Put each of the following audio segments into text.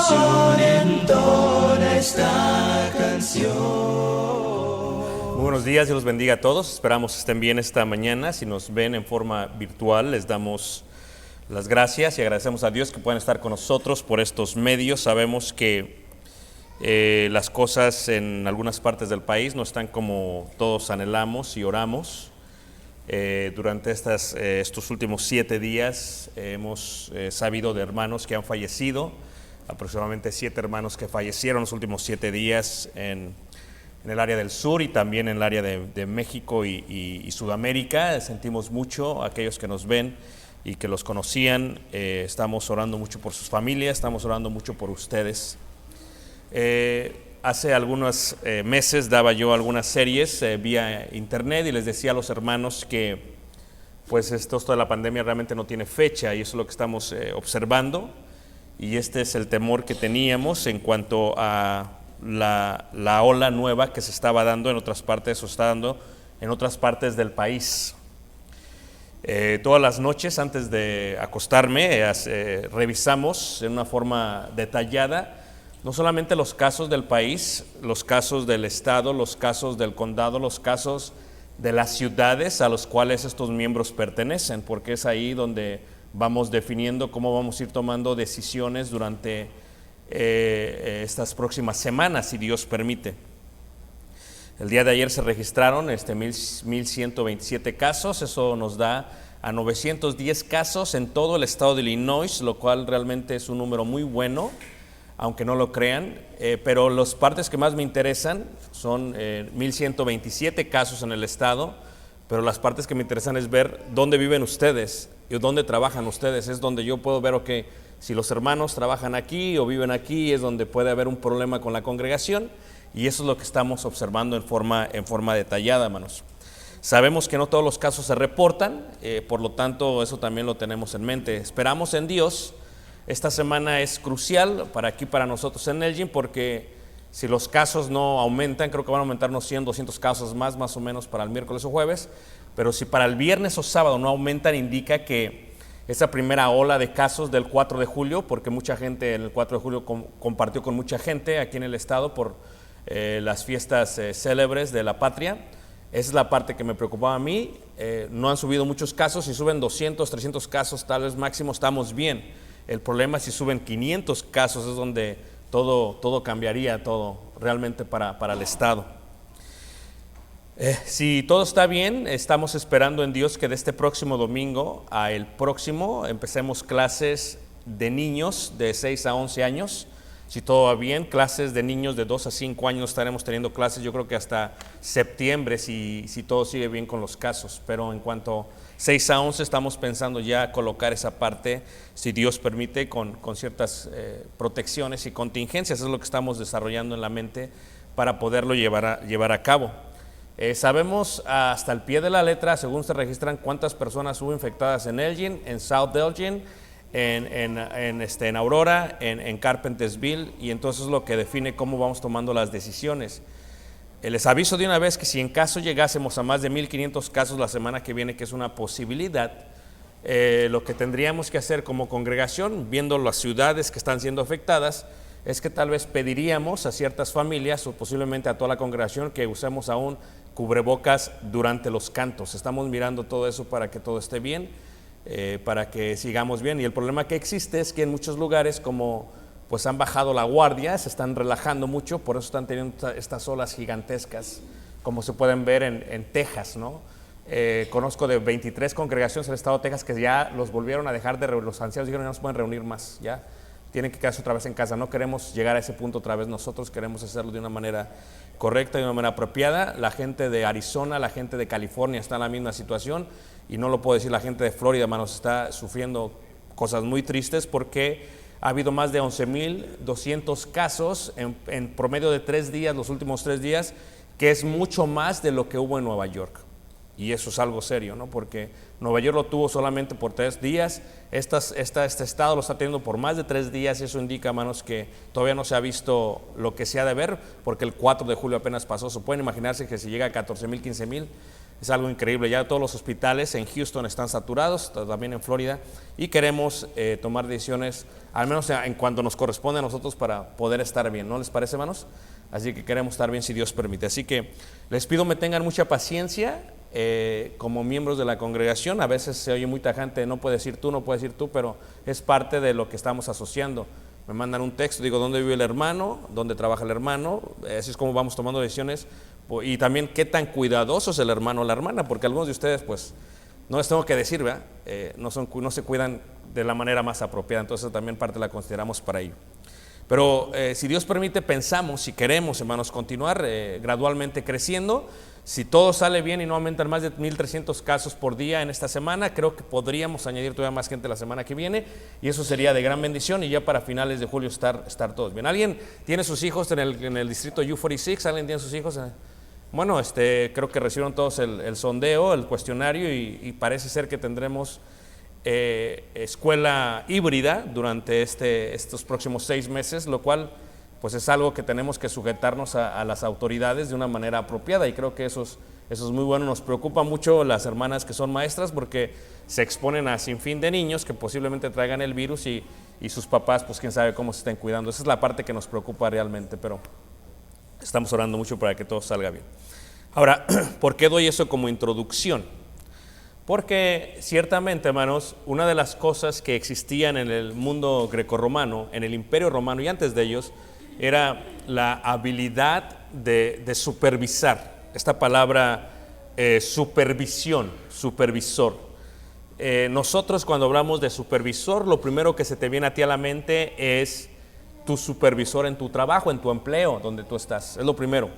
emoción en toda esta canción. Muy buenos días, Dios los bendiga a todos. Esperamos estén bien esta mañana. Si nos ven en forma virtual, les damos las gracias y agradecemos a Dios que puedan estar con nosotros por estos medios. Sabemos que las cosas en algunas partes del país no están como todos anhelamos y oramos. Durante estos últimos 7 días hemos sabido de hermanos que han fallecido, aproximadamente 7 hermanos que fallecieron los últimos 7 días en el área del sur y también en el área de México y Sudamérica. Sentimos mucho a aquellos que nos ven y que los conocían. Estamos orando mucho por sus familias, estamos orando mucho por ustedes. Hace algunos meses daba yo algunas series vía internet y les decía a los hermanos que pues esto de la pandemia realmente no tiene fecha y eso es lo que estamos observando, y este es el temor que teníamos en cuanto a la ola nueva que se estaba dando en otras partes o está dando en otras partes del país. Todas las noches antes de acostarme revisamos en una forma detallada no solamente los casos del país, los casos del estado, los casos del condado, los casos de las ciudades a los cuales estos miembros pertenecen, porque es ahí donde vamos definiendo cómo vamos a ir tomando decisiones durante estas próximas semanas, si Dios permite. El día de ayer se registraron 1,127 casos, eso nos da a 910 casos en todo el estado de Illinois, lo cual realmente es un número muy bueno, aunque no lo crean, pero las partes que más me interesan son 1,127 casos en el estado, pero las partes que me interesan es ver dónde viven ustedes y dónde trabajan ustedes. Es donde yo puedo ver, si los hermanos trabajan aquí o viven aquí, es donde puede haber un problema con la congregación, y eso es lo que estamos observando en forma detallada, hermanos. Sabemos que no todos los casos se reportan, por lo tanto eso también lo tenemos en mente. Esperamos en Dios. Esta semana es crucial para nosotros en Elgin, porque si los casos no aumentan, creo que van a aumentar unos 100, 200 casos más o menos para el miércoles o jueves, pero si para el viernes o sábado no aumentan, indica que esa primera ola de casos del 4 de julio, porque mucha gente en el 4 de julio compartió con mucha gente aquí en el estado por las fiestas célebres de la patria. Esa es la parte que me preocupaba a mí. No han subido muchos casos, si suben 200, 300 casos tal vez máximo estamos bien. El problema es si suben 500 casos, es donde todo cambiaría, todo realmente para el estado. Si todo está bien, estamos esperando en Dios que de este próximo domingo a el próximo empecemos clases de niños de 6 a 11 años. Si todo va bien, clases de niños de 2 a 5 años estaremos teniendo clases, yo creo que hasta septiembre, si todo sigue bien con los casos. Pero en cuanto 6 a 11 estamos pensando ya colocar esa parte, si Dios permite, con ciertas protecciones y contingencias. Es lo que estamos desarrollando en la mente para poderlo llevar a cabo. Sabemos hasta el pie de la letra, según se registran, cuántas personas hubo infectadas en Elgin, en South Elgin, en Aurora, en Carpentersville, y entonces es lo que define cómo vamos tomando las decisiones. Les aviso de una vez que si en caso llegásemos a más de 1,500 casos la semana que viene, que es una posibilidad, lo que tendríamos que hacer como congregación, viendo las ciudades que están siendo afectadas, es que tal vez pediríamos a ciertas familias o posiblemente a toda la congregación que usemos aún cubrebocas durante los cantos. Estamos mirando todo eso para que todo esté bien, para que sigamos bien. Y el problema que existe es que en muchos lugares, como pues han bajado la guardia, se están relajando mucho, por eso están teniendo estas olas gigantescas, como se pueden ver en Texas, ¿no? Conozco de 23 congregaciones en el estado de Texas que ya los volvieron a dejar de reunir. Los ancianos dijeron: no se pueden reunir más, ya tienen que quedarse otra vez en casa. No queremos llegar a ese punto otra vez nosotros, queremos hacerlo de una manera correcta, de una manera apropiada. La gente de Arizona, la gente de California está en la misma situación, y no lo puedo decir la gente de Florida, hermanos, está sufriendo cosas muy tristes porque ha habido más de 11,200 casos en promedio de 3 días, los últimos 3 días, que es mucho más de lo que hubo en Nueva York. Y eso es algo serio, ¿no? Porque Nueva York lo tuvo solamente por 3 días, este estado lo está teniendo por más de 3 días, y eso indica, hermanos, que todavía no se ha visto lo que se ha de ver, porque el 4 de julio apenas pasó. Se pueden imaginarse que si llega a 14,000, 15,000, Es algo increíble. Ya todos los hospitales en Houston están saturados, también en Florida, y queremos tomar decisiones, al menos en cuanto nos corresponde a nosotros, para poder estar bien. ¿No les parece, hermanos? Así que queremos estar bien si Dios permite. Así que les pido me tengan mucha paciencia como miembros de la congregación. A veces se oye muy tajante, no puedes ir tú, no puedes ir tú, pero es parte de lo que estamos asociando. Me mandan un texto, digo, ¿dónde vive el hermano? ¿Dónde trabaja el hermano? Así es como vamos tomando decisiones. Y también qué tan cuidadoso es el hermano o la hermana, porque algunos de ustedes, pues, no les tengo que decir, ¿verdad? No se cuidan de la manera más apropiada, entonces también parte la consideramos para ello. Pero si Dios permite, pensamos, si queremos, hermanos, continuar gradualmente creciendo. Si todo sale bien y no aumentan más de 1,300 casos por día en esta semana, creo que podríamos añadir todavía más gente la semana que viene, y eso sería de gran bendición, y ya para finales de julio estar todos bien. ¿Alguien tiene sus hijos en el distrito U46? ¿Alguien tiene sus hijos? Bueno, creo que recibieron todos el sondeo, el cuestionario, y parece ser que tendremos escuela híbrida durante estos próximos 6 meses, lo cual pues es algo que tenemos que sujetarnos a las autoridades de una manera apropiada, y creo que eso es muy bueno. Nos preocupa mucho las hermanas que son maestras, porque se exponen a sinfín de niños que posiblemente traigan el virus, y sus papás, pues quién sabe cómo se estén cuidando. Esa es la parte que nos preocupa realmente, pero estamos orando mucho para que todo salga bien. Ahora, ¿por qué doy eso como introducción? Porque ciertamente, hermanos, una de las cosas que existían en el mundo grecorromano, en el Imperio Romano y antes de ellos, era la habilidad de supervisar. Esta palabra supervisión, supervisor. Nosotros cuando hablamos de supervisor, lo primero que se te viene a ti a la mente es tu supervisor en tu trabajo, en tu empleo, donde tú estás. Es lo primero.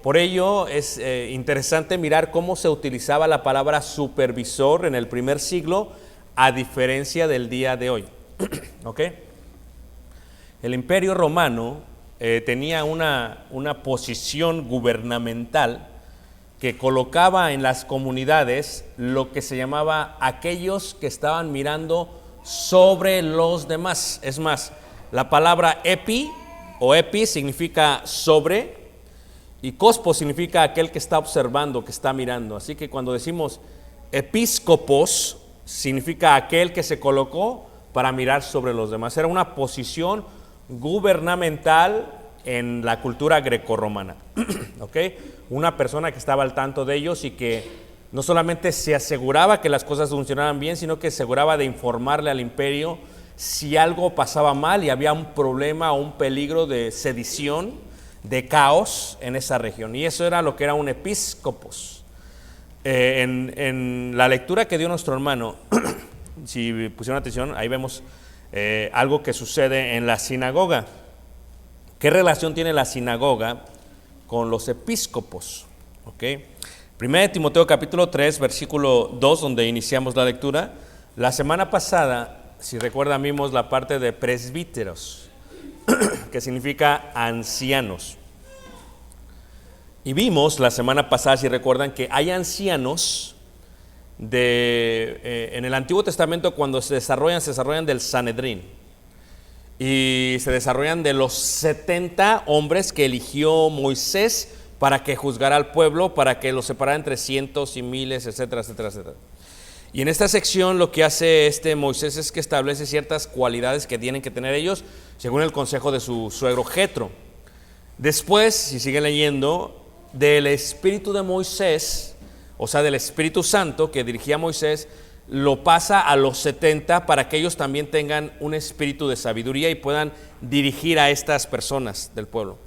Por ello es interesante mirar cómo se utilizaba la palabra supervisor en el primer siglo, a diferencia del día de hoy. ¿Ok? El Imperio Romano tenía una posición gubernamental que colocaba en las comunidades lo que se llamaba aquellos que estaban mirando sobre los demás. Es más, la palabra epi o epi significa sobre, y cospo significa aquel que está observando, que está mirando. Así que cuando decimos episcopos, significa aquel que se colocó para mirar sobre los demás. Era una posición gubernamental en la cultura grecorromana. ¿Ok? Una persona que estaba al tanto de ellos y que no solamente se aseguraba que las cosas funcionaran bien, sino que se aseguraba de informarle al imperio si algo pasaba mal y había un problema o un peligro de sedición, de caos en esa región. Y eso era lo que era un episcopos. En la lectura que dio nuestro hermano, si pusieron atención, ahí vemos algo que sucede en la sinagoga. ¿Qué relación tiene la sinagoga con los episcopos? ¿Okay? 1 Timoteo capítulo 3, versículo 2, donde iniciamos la lectura. La semana pasada, si recuerdan, vimos la parte de presbíteros, que significa ancianos. Y vimos la semana pasada, si recuerdan, que hay ancianos en el Antiguo Testamento. Cuando se desarrollan del Sanedrín, y se desarrollan de los 70 hombres que eligió Moisés para que juzgara al pueblo, para que los separara entre cientos y miles, etcétera, etcétera, etcétera. Y en esta sección lo que hace Moisés es que establece ciertas cualidades que tienen que tener ellos según el consejo de su suegro Jetro. Después, si siguen leyendo, del espíritu de Moisés, o sea, del Espíritu Santo que dirigía a Moisés, lo pasa a los 70 para que ellos también tengan un espíritu de sabiduría y puedan dirigir a estas personas del pueblo.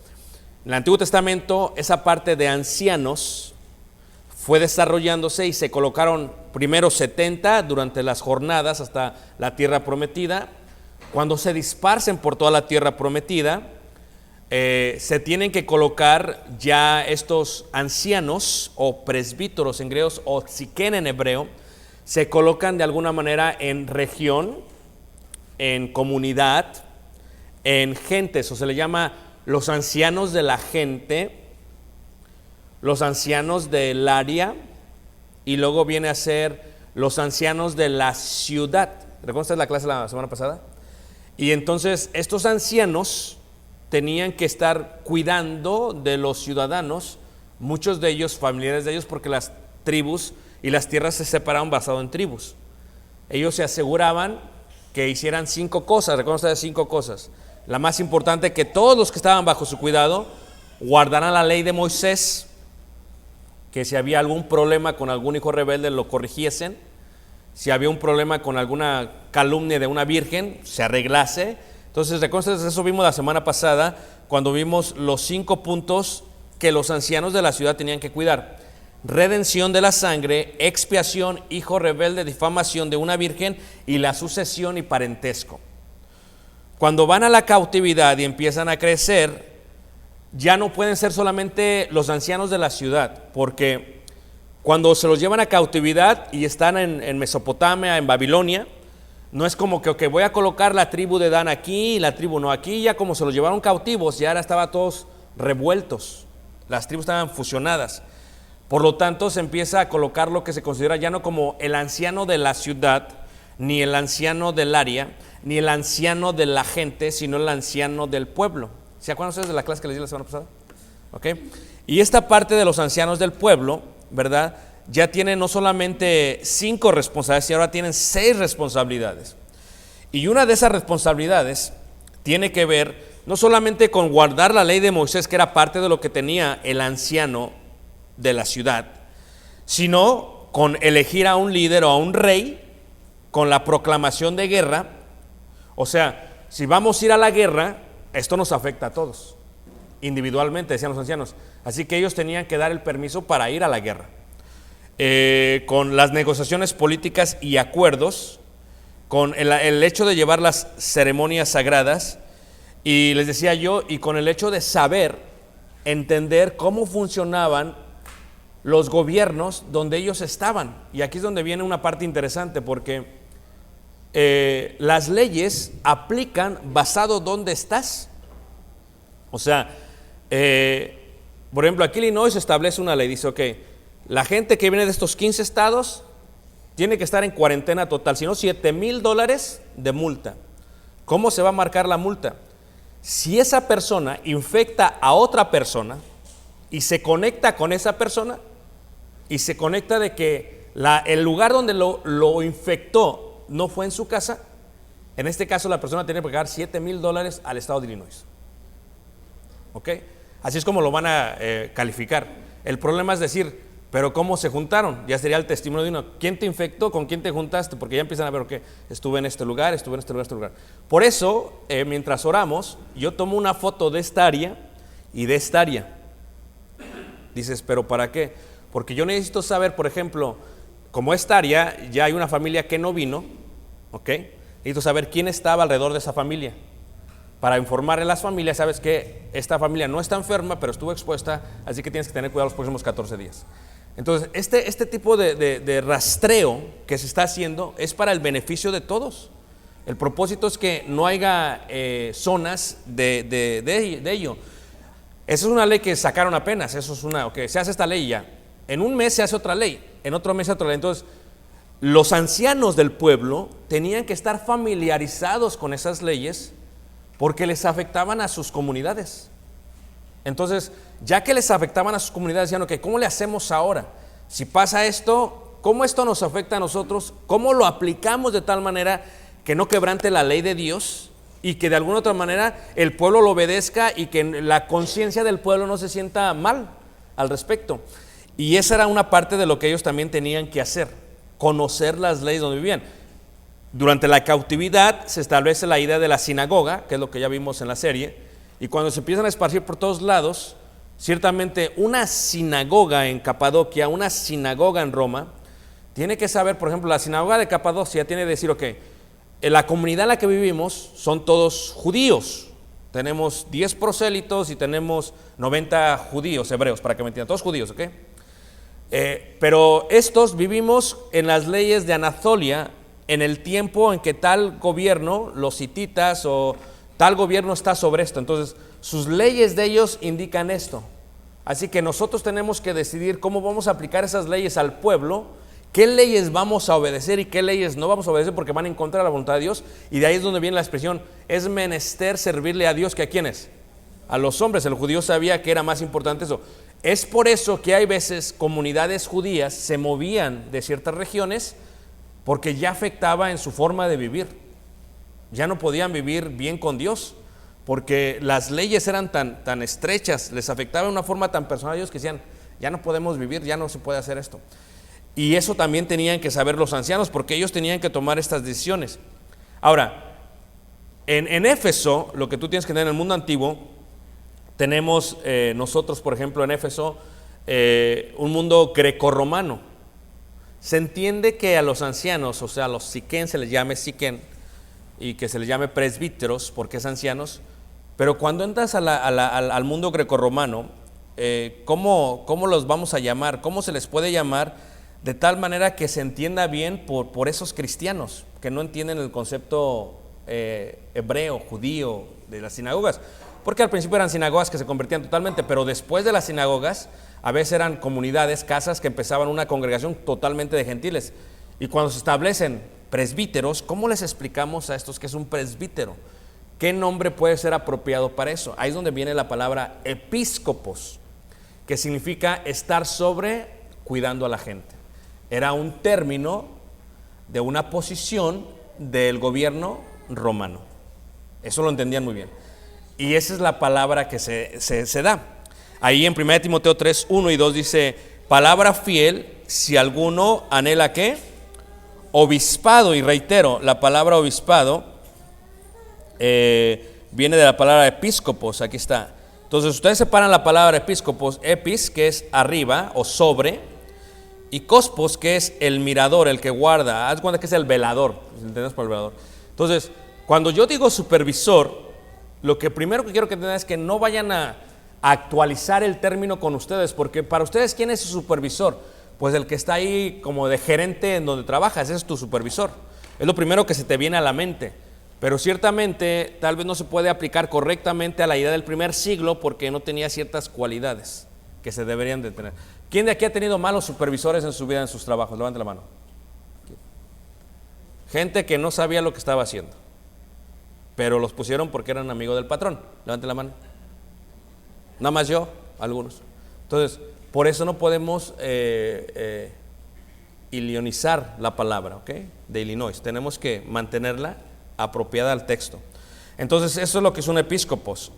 En el Antiguo Testamento, esa parte de ancianos fue desarrollándose y se colocaron primero 70 durante las jornadas hasta la tierra prometida. Cuando se disparcen por toda la tierra prometida, se tienen que colocar ya estos ancianos o presbíteros en griego, o tzikén en hebreo. Se colocan de alguna manera en región, en comunidad, en gentes, o se le llama los ancianos de la gente, los ancianos del área, y luego viene a ser los ancianos de la ciudad. ¿Recuerdan ustedes la clase la semana pasada? Y entonces estos ancianos tenían que estar cuidando de los ciudadanos muchos de ellos familiares de ellos, porque las tribus y las tierras se separaron basado en tribus. Ellos se aseguraban que hicieran 5 cosas, recuerden ustedes 5 cosas. La más importante, que todos los que estaban bajo su cuidado guardaran la ley de Moisés, que si había algún problema con algún hijo rebelde lo corrigiesen, si había un problema con alguna calumnia de una virgen, se arreglase. Entonces, recuerden, eso vimos la semana pasada, cuando vimos los 5 puntos que los ancianos de la ciudad tenían que cuidar: redención de la sangre, expiación, hijo rebelde, difamación de una virgen y la sucesión y parentesco. Cuando van a la cautividad y empiezan a crecer, ya no pueden ser solamente los ancianos de la ciudad, porque cuando se los llevan a cautividad y están en Mesopotamia, en Babilonia, no es como que okay, voy a colocar la tribu de Dan aquí y la tribu no aquí. Ya como se los llevaron cautivos, ya ahora estaban todos revueltos, las tribus estaban fusionadas. Por lo tanto, se empieza a colocar lo que se considera ya no como el anciano de la ciudad, ni el anciano del área, ni el anciano de la gente, sino el anciano del pueblo. ¿Se acuerdan ustedes de la clase que les di la semana pasada? ¿Okay? Y esta parte de los ancianos del pueblo, ¿verdad?, ya tienen no solamente 5 responsabilidades, sino ahora tienen 6 responsabilidades. Y una de esas responsabilidades tiene que ver no solamente con guardar la ley de Moisés, que era parte de lo que tenía el anciano de la ciudad, sino con elegir a un líder o a un rey, con la proclamación de guerra. O sea, si vamos a ir a la guerra, esto nos afecta a todos, individualmente, decían los ancianos. Así que ellos tenían que dar el permiso para ir a la guerra. Con las negociaciones políticas y acuerdos, con el hecho de llevar las ceremonias sagradas, y les decía yo, y con el hecho de saber, entender cómo funcionaban los gobiernos donde ellos estaban. Y aquí es donde viene una parte interesante, porque las leyes aplican basado donde estás. O sea, por ejemplo, aquí Illinois establece una ley, dice, ok, la gente que viene de estos 15 estados tiene que estar en cuarentena total, si no $7,000 de multa. ¿Cómo se va a marcar la multa? Si esa persona infecta a otra persona y se conecta con esa persona y se conecta de que el lugar donde lo infectó no fue en su casa, en este caso la persona tiene que pagar $7,000 al estado de Illinois. ¿Ok? Así es como lo van a calificar. El problema es decir, pero ¿cómo se juntaron? Ya sería el testimonio de uno. ¿Quién te infectó? ¿Con quién te juntaste? Porque ya empiezan a ver, ok, estuve en este lugar, estuve en este lugar, este lugar. Por eso, mientras oramos, yo tomo una foto de esta área y de esta área. Dices, ¿pero para qué? Porque yo necesito saber, por ejemplo, como esta área ya hay una familia que no vino, ¿ok? Necesito saber quién estaba alrededor de esa familia, para informarle a las familias, sabes que esta familia no está enferma, pero estuvo expuesta, así que tienes que tener cuidado los próximos 14 días. Entonces, este tipo de rastreo que se está haciendo es para el beneficio de todos. El propósito es que no haya zonas de ello. Esa es una ley que sacaron apenas, eso es se hace esta ley ya. En un mes se hace otra ley, en otro mes otra ley. Entonces, los ancianos del pueblo tenían que estar familiarizados con esas leyes porque les afectaban a sus comunidades. Entonces, ya que les afectaban a sus comunidades, decían, ok, ¿cómo le hacemos ahora? Si pasa esto, ¿cómo esto nos afecta a nosotros? ¿Cómo lo aplicamos de tal manera que no quebrante la ley de Dios y que de alguna otra manera el pueblo lo obedezca y que la conciencia del pueblo no se sienta mal al respecto? Y esa era una parte de lo que ellos también tenían que hacer, conocer las leyes donde vivían. Durante la cautividad se establece la idea de la sinagoga, que es lo que ya vimos en la serie, y cuando se empiezan a esparcir por todos lados, ciertamente una sinagoga en Capadocia, una sinagoga en Roma, tiene que saber, por ejemplo, la sinagoga de Capadocia tiene que decir, ok, en la comunidad en la que vivimos son todos judíos, tenemos 10 prosélitos y tenemos 90 judíos, hebreos, para que me entiendan, todos judíos, ok. Pero estos vivimos en las leyes de Anatolia, en el tiempo en que tal gobierno, los hititas o tal gobierno está sobre esto. Entonces, sus leyes de ellos indican esto. Así que nosotros tenemos que decidir cómo vamos a aplicar esas leyes al pueblo, qué leyes vamos a obedecer y qué leyes no vamos a obedecer porque van en contra de la voluntad de Dios. Y de ahí es donde viene la expresión, es menester servirle a Dios que a quiénes, a los hombres. El judío sabía que era más importante eso. Es por eso que hay veces comunidades judías se movían de ciertas regiones porque ya afectaba en su forma de vivir. Ya no podían vivir bien con Dios porque las leyes eran tan estrechas, les afectaba de una forma tan personal. Ellos que decían, ya no podemos vivir, ya no se puede hacer esto. Y eso también tenían que saber los ancianos porque ellos tenían que tomar estas decisiones. Ahora, en Éfeso, lo que tú tienes que tener en el mundo antiguo, tenemos nosotros, por ejemplo, en Éfeso, un mundo grecorromano. Se entiende que a los ancianos, o sea, a los siquén se les llame siquén y que se les llame presbíteros porque es ancianos, pero cuando entras al mundo grecorromano, ¿cómo los vamos a llamar? ¿Cómo se les puede llamar de tal manera que se entienda bien por esos cristianos que no entienden el concepto hebreo, judío de las sinagogas? Porque al principio eran sinagogas que se convertían totalmente, pero después de las sinagogas a veces eran comunidades, casas que empezaban una congregación totalmente de gentiles. Y cuando se establecen presbíteros, ¿cómo les explicamos a estos qué es un presbítero? ¿Qué nombre puede ser apropiado para eso? Ahí es donde viene la palabra episcopos, que significa estar sobre cuidando a la gente. Era un término de una posición del gobierno romano. Eso lo entendían muy bien. Y esa es la palabra que se da. Ahí en 1 Timoteo 3, 1 y 2 dice, palabra fiel, si alguno anhela ¿qué? Obispado. Y reitero, la palabra obispado viene de la palabra episcopos, aquí está. Entonces ustedes separan la palabra episcopos, epis, que es arriba o sobre, y cospos, que es el mirador, el que guarda. Haz cuenta que es el velador, ¿entendés por el velador? Entonces, cuando yo digo supervisor, lo que primero que quiero que entiendan es que no vayan a actualizar el término con ustedes, porque para ustedes, ¿quién es su supervisor? Pues el que está ahí como de gerente en donde trabajas, ese es tu supervisor. Es lo primero que se te viene a la mente. Pero ciertamente tal vez no se puede aplicar correctamente a la idea del primer siglo porque no tenía ciertas cualidades que se deberían de tener. ¿Quién de aquí ha tenido malos supervisores en su vida, en sus trabajos? Levante la mano. Gente que no sabía lo que estaba haciendo, pero los pusieron porque eran amigos del patrón. Levante la mano. Nada más yo, algunos. Entonces, por eso no podemos ilionizar la palabra, ¿ok? De Illinois. Tenemos que mantenerla apropiada al texto. Entonces, eso es lo que es un episcopos.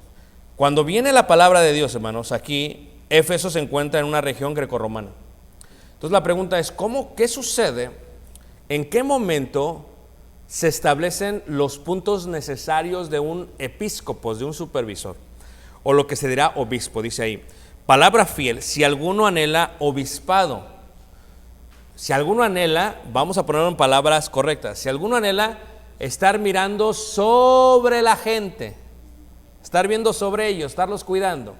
Cuando viene la palabra de Dios, hermanos, aquí Éfeso se encuentra en una región grecorromana. Entonces, la pregunta es, ¿qué sucede? ¿En qué momento se establecen los puntos necesarios de un episcopos, de un supervisor? O lo que se dirá obispo, dice ahí. Palabra fiel, si alguno anhela obispado. Si alguno anhela, vamos a ponerlo en palabras correctas. Si alguno anhela estar mirando sobre la gente, estar viendo sobre ellos, estarlos cuidando.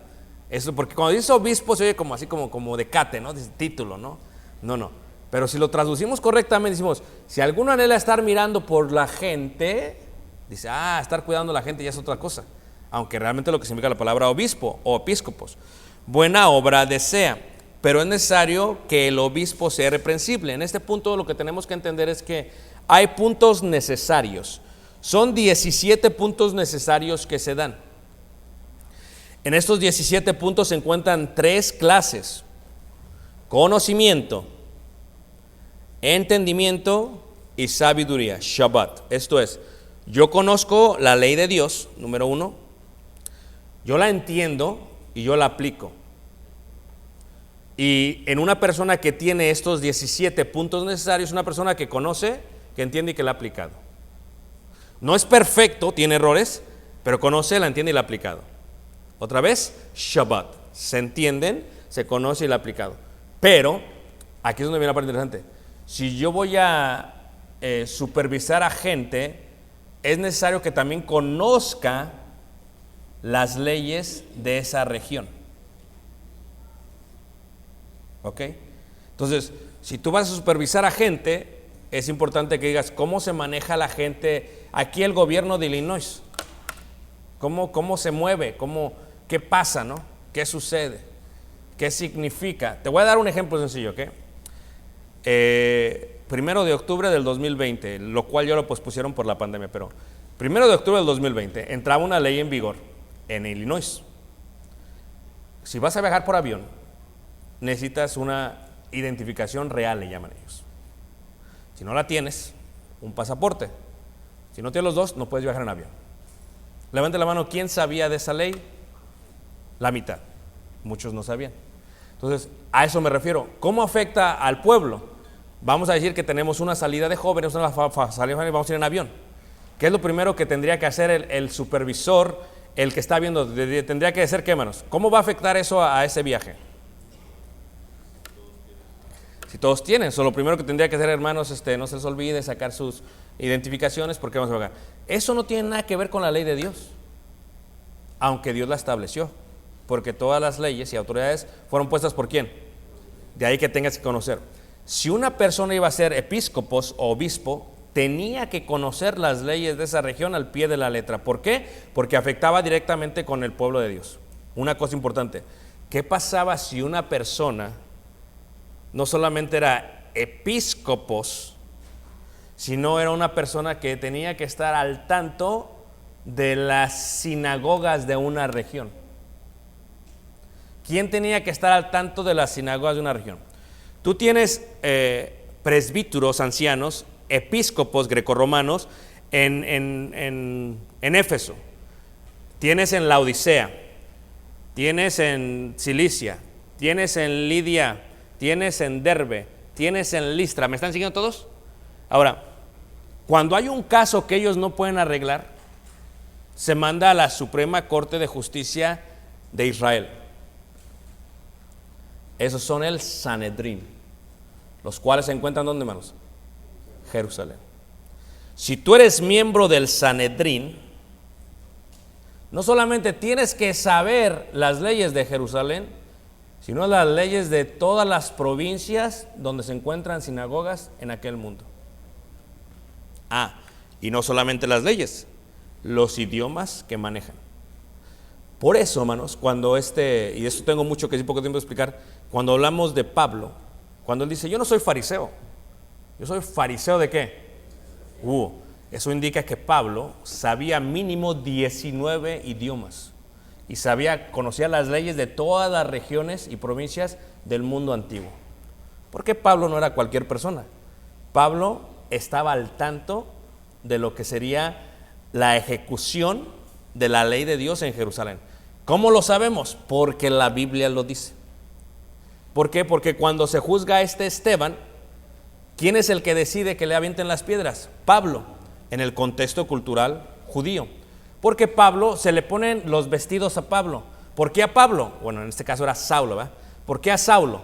Eso, porque cuando dice obispo se oye como así como de cate, ¿no? Dice título, ¿no? No. Pero si lo traducimos correctamente, decimos, si alguno anhela estar mirando por la gente, dice, estar cuidando a la gente ya es otra cosa. Aunque realmente lo que significa la palabra obispo o episcopos. Buena obra desea, pero es necesario que el obispo sea irreprensible. En este punto lo que tenemos que entender es que hay puntos necesarios. Son 17 puntos necesarios que se dan. En estos 17 puntos se encuentran 3 clases: conocimiento, entendimiento y sabiduría, Shabbat. Esto es, yo conozco la ley de Dios, número 1, yo la entiendo y yo la aplico. Y en una persona que tiene estos 17 puntos necesarios, una persona que conoce, que entiende y que la ha aplicado. No es perfecto, tiene errores, pero conoce, la entiende y la ha aplicado. Otra vez, Shabbat. Se entienden, se conoce y la ha aplicado. Pero, aquí es donde viene la parte interesante. Si yo voy a supervisar a gente, es necesario que también conozca las leyes de esa región. ¿Ok? Entonces, si tú vas a supervisar a gente, es importante que digas cómo se maneja la gente. Aquí el gobierno de Illinois, cómo se mueve, qué pasa, ¿no? ¿Qué sucede? ¿Qué significa? Te voy a dar un ejemplo sencillo, ¿ok? 1 de octubre del 2020, lo cual ya lo pospusieron por la pandemia, pero 1 de octubre del 2020 entraba una ley en vigor en Illinois. Si vas a viajar por avión necesitas una identificación real, le llaman ellos. Si no la tienes, un pasaporte. Si no tienes los dos, no puedes viajar en avión. Levante la mano, ¿quién sabía de esa ley? La mitad. Muchos no sabían. Entonces, a eso me refiero. ¿Cómo afecta al pueblo? Vamos a decir que tenemos una salida de jóvenes, una salida de jóvenes, vamos a ir en avión. ¿Qué es lo primero que tendría que hacer el supervisor, el que está viendo? Tendría que decir, ¿qué, hermanos? ¿Cómo va a afectar eso a ese viaje? Si todos tienen, lo primero que tendría que hacer, hermanos, no se les olvide sacar sus identificaciones porque vamos a pagar. Eso no tiene nada que ver con la ley de Dios, aunque Dios la estableció, porque todas las leyes y autoridades fueron puestas por ¿quién? De ahí que tengas que conocer. Si una persona iba a ser episcopos o obispo, tenía que conocer las leyes de esa región al pie de la letra. ¿Por qué? Porque afectaba directamente con el pueblo de Dios. Una cosa importante, ¿qué pasaba si una persona no solamente era episcopos, sino era una persona que tenía que estar al tanto de las sinagogas de una región? ¿Quién tenía que estar al tanto de las sinagogas de una región? Tú tienes presbíteros ancianos, episcopos grecorromanos en Éfeso, tienes en Laodicea, tienes en Cilicia, tienes en Lidia, tienes en Derbe, tienes en Listra. ¿Me están siguiendo todos? Ahora, cuando hay un caso que ellos no pueden arreglar, se manda a la Suprema Corte de Justicia de Israel. Esos son el Sanedrín, los cuales se encuentran ¿dónde, hermanos? Jerusalén. Si tú eres miembro del Sanedrín, no solamente tienes que saber las leyes de Jerusalén, sino las leyes de todas las provincias donde se encuentran sinagogas en aquel mundo. Y no solamente las leyes, los idiomas que manejan. Por eso, hermanos, cuando y de eso tengo mucho que decir, poco tiempo de explicar, cuando hablamos de Pablo, cuando él dice, yo no soy fariseo, yo soy fariseo ¿de qué? Eso indica que Pablo sabía mínimo 19 idiomas y conocía las leyes de todas las regiones y provincias del mundo antiguo. Porque Pablo no era cualquier persona. Pablo estaba al tanto de lo que sería la ejecución de la ley de Dios en Jerusalén. ¿Cómo lo sabemos? Porque la Biblia lo dice. ¿Por qué? Porque cuando se juzga a Esteban, ¿quién es el que decide que le avienten las piedras? Pablo, en el contexto cultural judío. Porque Pablo, se le ponen los vestidos a Pablo. ¿Por qué a Pablo? Bueno, en este caso era Saulo, ¿verdad? ¿Por qué a Saulo?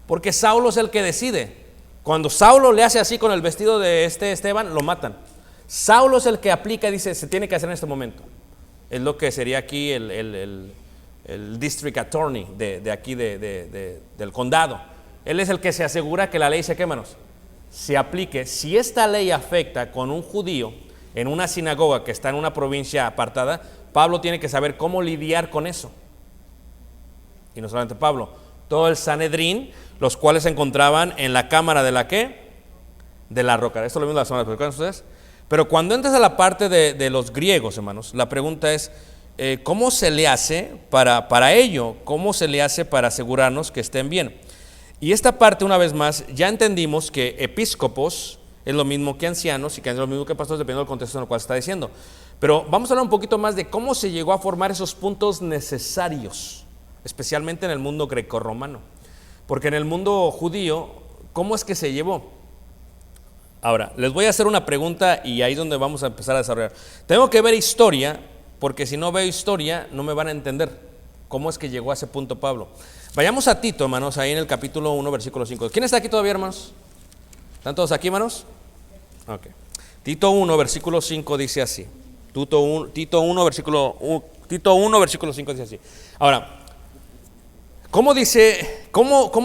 Porque Saulo es el que decide. Cuando Saulo le hace así con el vestido de Esteban, lo matan. Saulo es el que aplica y dice, se tiene que hacer en este momento. Es lo que sería aquí el district attorney de aquí del condado. Él es el que se asegura que la ley se aplique. Si esta ley afecta con un judío en una sinagoga que está en una provincia apartada, Pablo tiene que saber cómo lidiar con eso. Y no solamente Pablo, todo el Sanedrín, los cuales se encontraban en la cámara de la ¿qué? De la roca. Esto lo vimos la semana pasada, ¿recuerdan ustedes? Pero cuando entras a la parte de los griegos, hermanos, la pregunta es, ¿cómo se le hace para ello? ¿Cómo se le hace para asegurarnos que estén bien? Y esta parte, una vez más, ya entendimos que episcopos es lo mismo que ancianos y que es lo mismo que pastores, dependiendo del contexto en el cual se está diciendo. Pero vamos a hablar un poquito más de cómo se llegó a formar esos puntos necesarios, especialmente en el mundo grecorromano. Porque en el mundo judío, ¿cómo es que se llevó? Ahora, les voy a hacer una pregunta y ahí es donde vamos a empezar a desarrollar. Tengo que ver historia, porque si no veo historia, no me van a entender cómo es que llegó a ese punto Pablo. Vayamos a Tito, hermanos, ahí en el capítulo 1, versículo 5. ¿Quién está aquí todavía, hermanos? ¿Están todos aquí, hermanos? Ok. Tito 1, versículo 5 dice así. Tito 1, versículo 5 dice así. Ahora, ¿cómo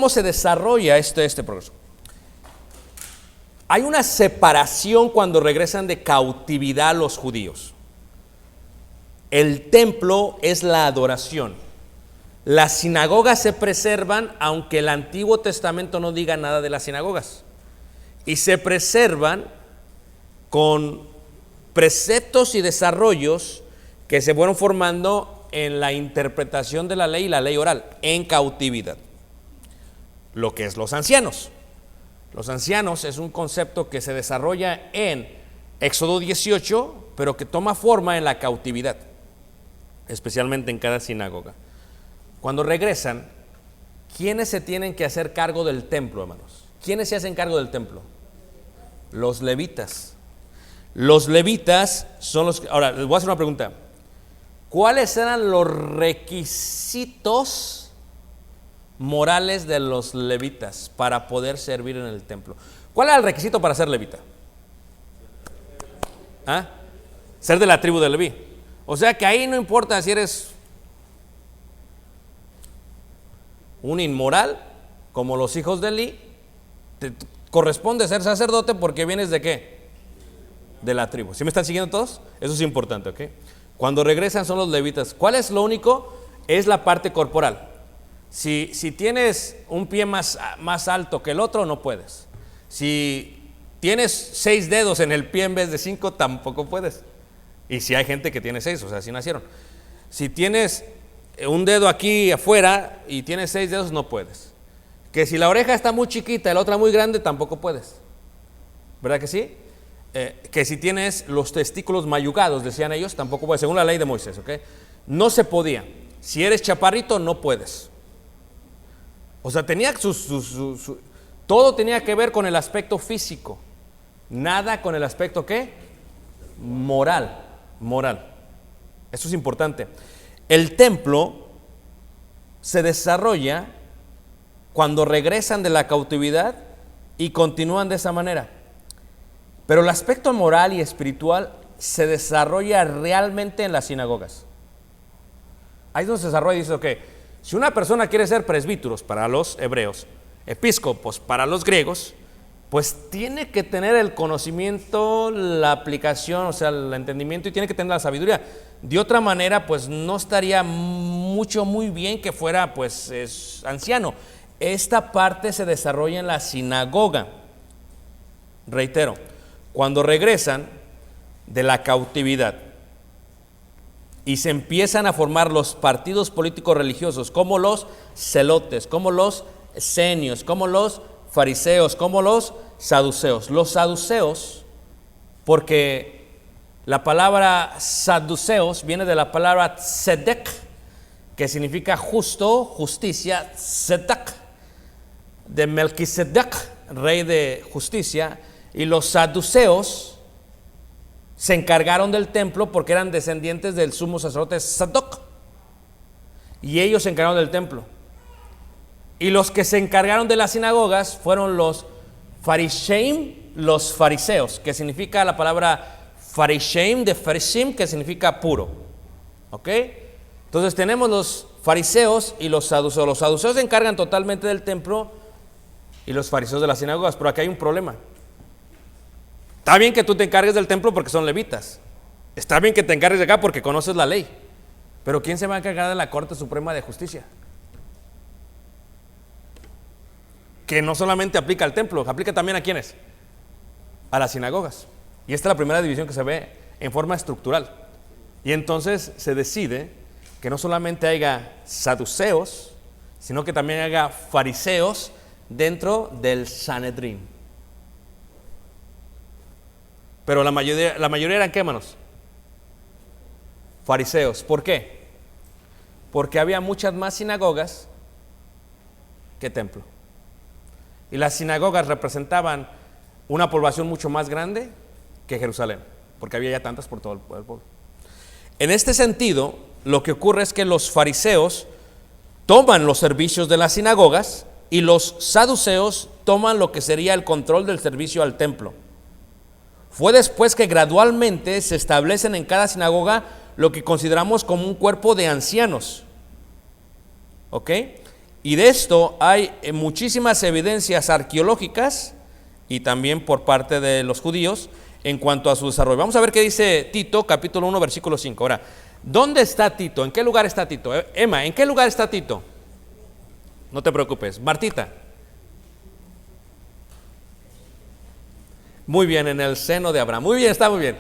se desarrolla este progreso? Hay una separación cuando regresan de cautividad los judíos. El templo es la adoración. Las sinagogas se preservan, aunque el Antiguo Testamento no diga nada de las sinagogas. Y se preservan con preceptos y desarrollos que se fueron formando en la interpretación de la ley y la ley oral, en cautividad. lo que es los ancianos. Los ancianos es un concepto que se desarrolla en Éxodo 18, pero que toma forma en la cautividad, especialmente en cada sinagoga. Cuando regresan, ¿quiénes se tienen que hacer cargo del templo, hermanos? ¿Quiénes se hacen cargo del templo? Los levitas. Los levitas son los que... Ahora, les voy a hacer una pregunta. ¿Cuáles eran los requisitos morales de los levitas para poder servir en el templo? ¿Cuál era el requisito para ser levita? Ser de la tribu de Leví. O sea que ahí no importa si eres un inmoral, como los hijos de Eli, te corresponde ser sacerdote porque vienes ¿de qué? De la tribu. ¿Sí me están siguiendo todos? Eso es importante, ¿ok? Cuando regresan son los levitas. ¿Cuál es lo único? Es la parte corporal. Si tienes un pie más alto que el otro, no puedes. Si tienes 6 dedos en el pie en vez de 5, tampoco puedes. Y si hay gente que tiene 6, o sea, así nacieron. Si tienes un dedo aquí afuera y tienes 6 dedos, no puedes. Que si la oreja está muy chiquita y la otra muy grande, tampoco puedes. ¿Verdad que sí? Que si tienes los testículos mayugados, decían ellos, tampoco puedes, según la ley de Moisés, ¿ok? No se podía. Si eres chaparrito, no puedes. O sea, tenía todo tenía que ver con el aspecto físico, nada con el aspecto ¿qué? Moral. Eso es importante. El templo se desarrolla cuando regresan de la cautividad y continúan de esa manera. Pero el aspecto moral y espiritual se desarrolla realmente en las sinagogas. Ahí es donde se desarrolla y dice, ok, si una persona quiere ser presbíteros para los hebreos, episcopos para los griegos, pues tiene que tener el conocimiento, la aplicación, o sea, el entendimiento, y tiene que tener la sabiduría. De otra manera, pues no estaría muy bien que fuera pues anciano. Esta parte se desarrolla en la sinagoga. Reitero, cuando regresan de la cautividad y se empiezan a formar los partidos políticos religiosos, como los celotes, como los esenios, como los fariseos, como los saduceos. Los saduceos, porque la palabra saduceos viene de la palabra tzedek, que significa justo, justicia, tzedek, de Melquisedec, rey de justicia, y los saduceos se encargaron del templo porque eran descendientes del sumo sacerdote Sadoc, y ellos se encargaron del templo. Y los que se encargaron de las sinagogas fueron los farisheim, los fariseos, que significa la palabra farisheim de farishim, que significa puro. ¿Ok? Entonces tenemos los fariseos y los saduceos. Los saduceos se encargan totalmente del templo y los fariseos de las sinagogas, pero aquí hay un problema. Está bien que tú te encargues del templo porque son levitas. Está bien que te encargues de acá porque conoces la ley. Pero ¿quién se va a encargar de la Corte Suprema de Justicia? Que no solamente aplica al templo, aplica también a ¿quiénes? A las sinagogas. Y esta es la primera división que se ve en forma estructural. Y entonces se decide que no solamente haya saduceos, sino que también haya fariseos dentro del Sanedrín. Pero la mayoría eran ¿qué, hermanos? Fariseos. ¿Por qué? Porque había muchas más sinagogas que templo. Y las sinagogas representaban una población mucho más grande que Jerusalén, porque había ya tantas por todo el pueblo. En este sentido, lo que ocurre es que los fariseos toman los servicios de las sinagogas y los saduceos toman lo que sería el control del servicio al templo. Fue después que gradualmente se establecen en cada sinagoga lo que consideramos como un cuerpo de ancianos. ¿Ok? Y de esto hay muchísimas evidencias arqueológicas y también por parte de los judíos en cuanto a su desarrollo. Vamos a ver qué dice Tito, capítulo 1, versículo 5. Ahora, ¿dónde está Tito? ¿En qué lugar está Tito? Emma, ¿en qué lugar está Tito? No te preocupes. Martita. Muy bien, en el seno de Abraham. Muy bien, está muy bien.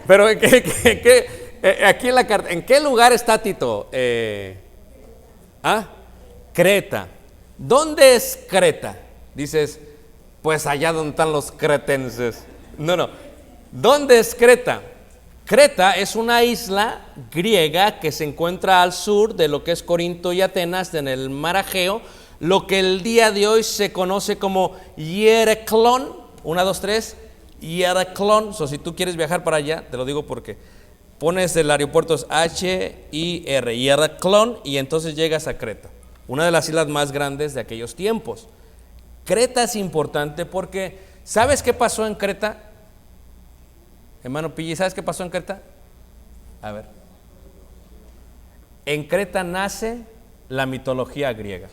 Pero aquí en la carta, ¿en qué lugar está Tito? Creta. ¿Dónde es Creta? Dices, pues allá donde están los cretenses. No. ¿Dónde es Creta? Creta es una isla griega que se encuentra al sur de lo que es Corinto y Atenas, en el mar Egeo, lo que el día de hoy se conoce como Hiereklon. 1, 2, 3, Hiereklon. Si tú quieres viajar para allá, te lo digo porque pones el aeropuerto H-I-R, Hiereklon, y entonces llegas a Creta, una de las islas más grandes de aquellos tiempos. Creta es importante porque, ¿sabes qué pasó en Creta? Hermano Pilli, ¿sabes qué pasó en Creta? A ver. En Creta nace la mitología griega.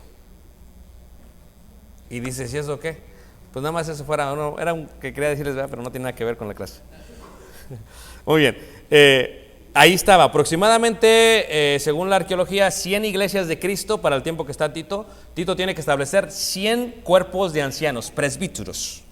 Y dices, ¿y eso qué? Pues nada más eso fuera, no, era un que quería decirles, ¿verdad? Pero no tiene nada que ver con la clase. Muy bien. Ahí estaba, aproximadamente, según la arqueología, 100 iglesias de Cristo para el tiempo que está Tito. Tito tiene que establecer 100 cuerpos de ancianos, presbíteros,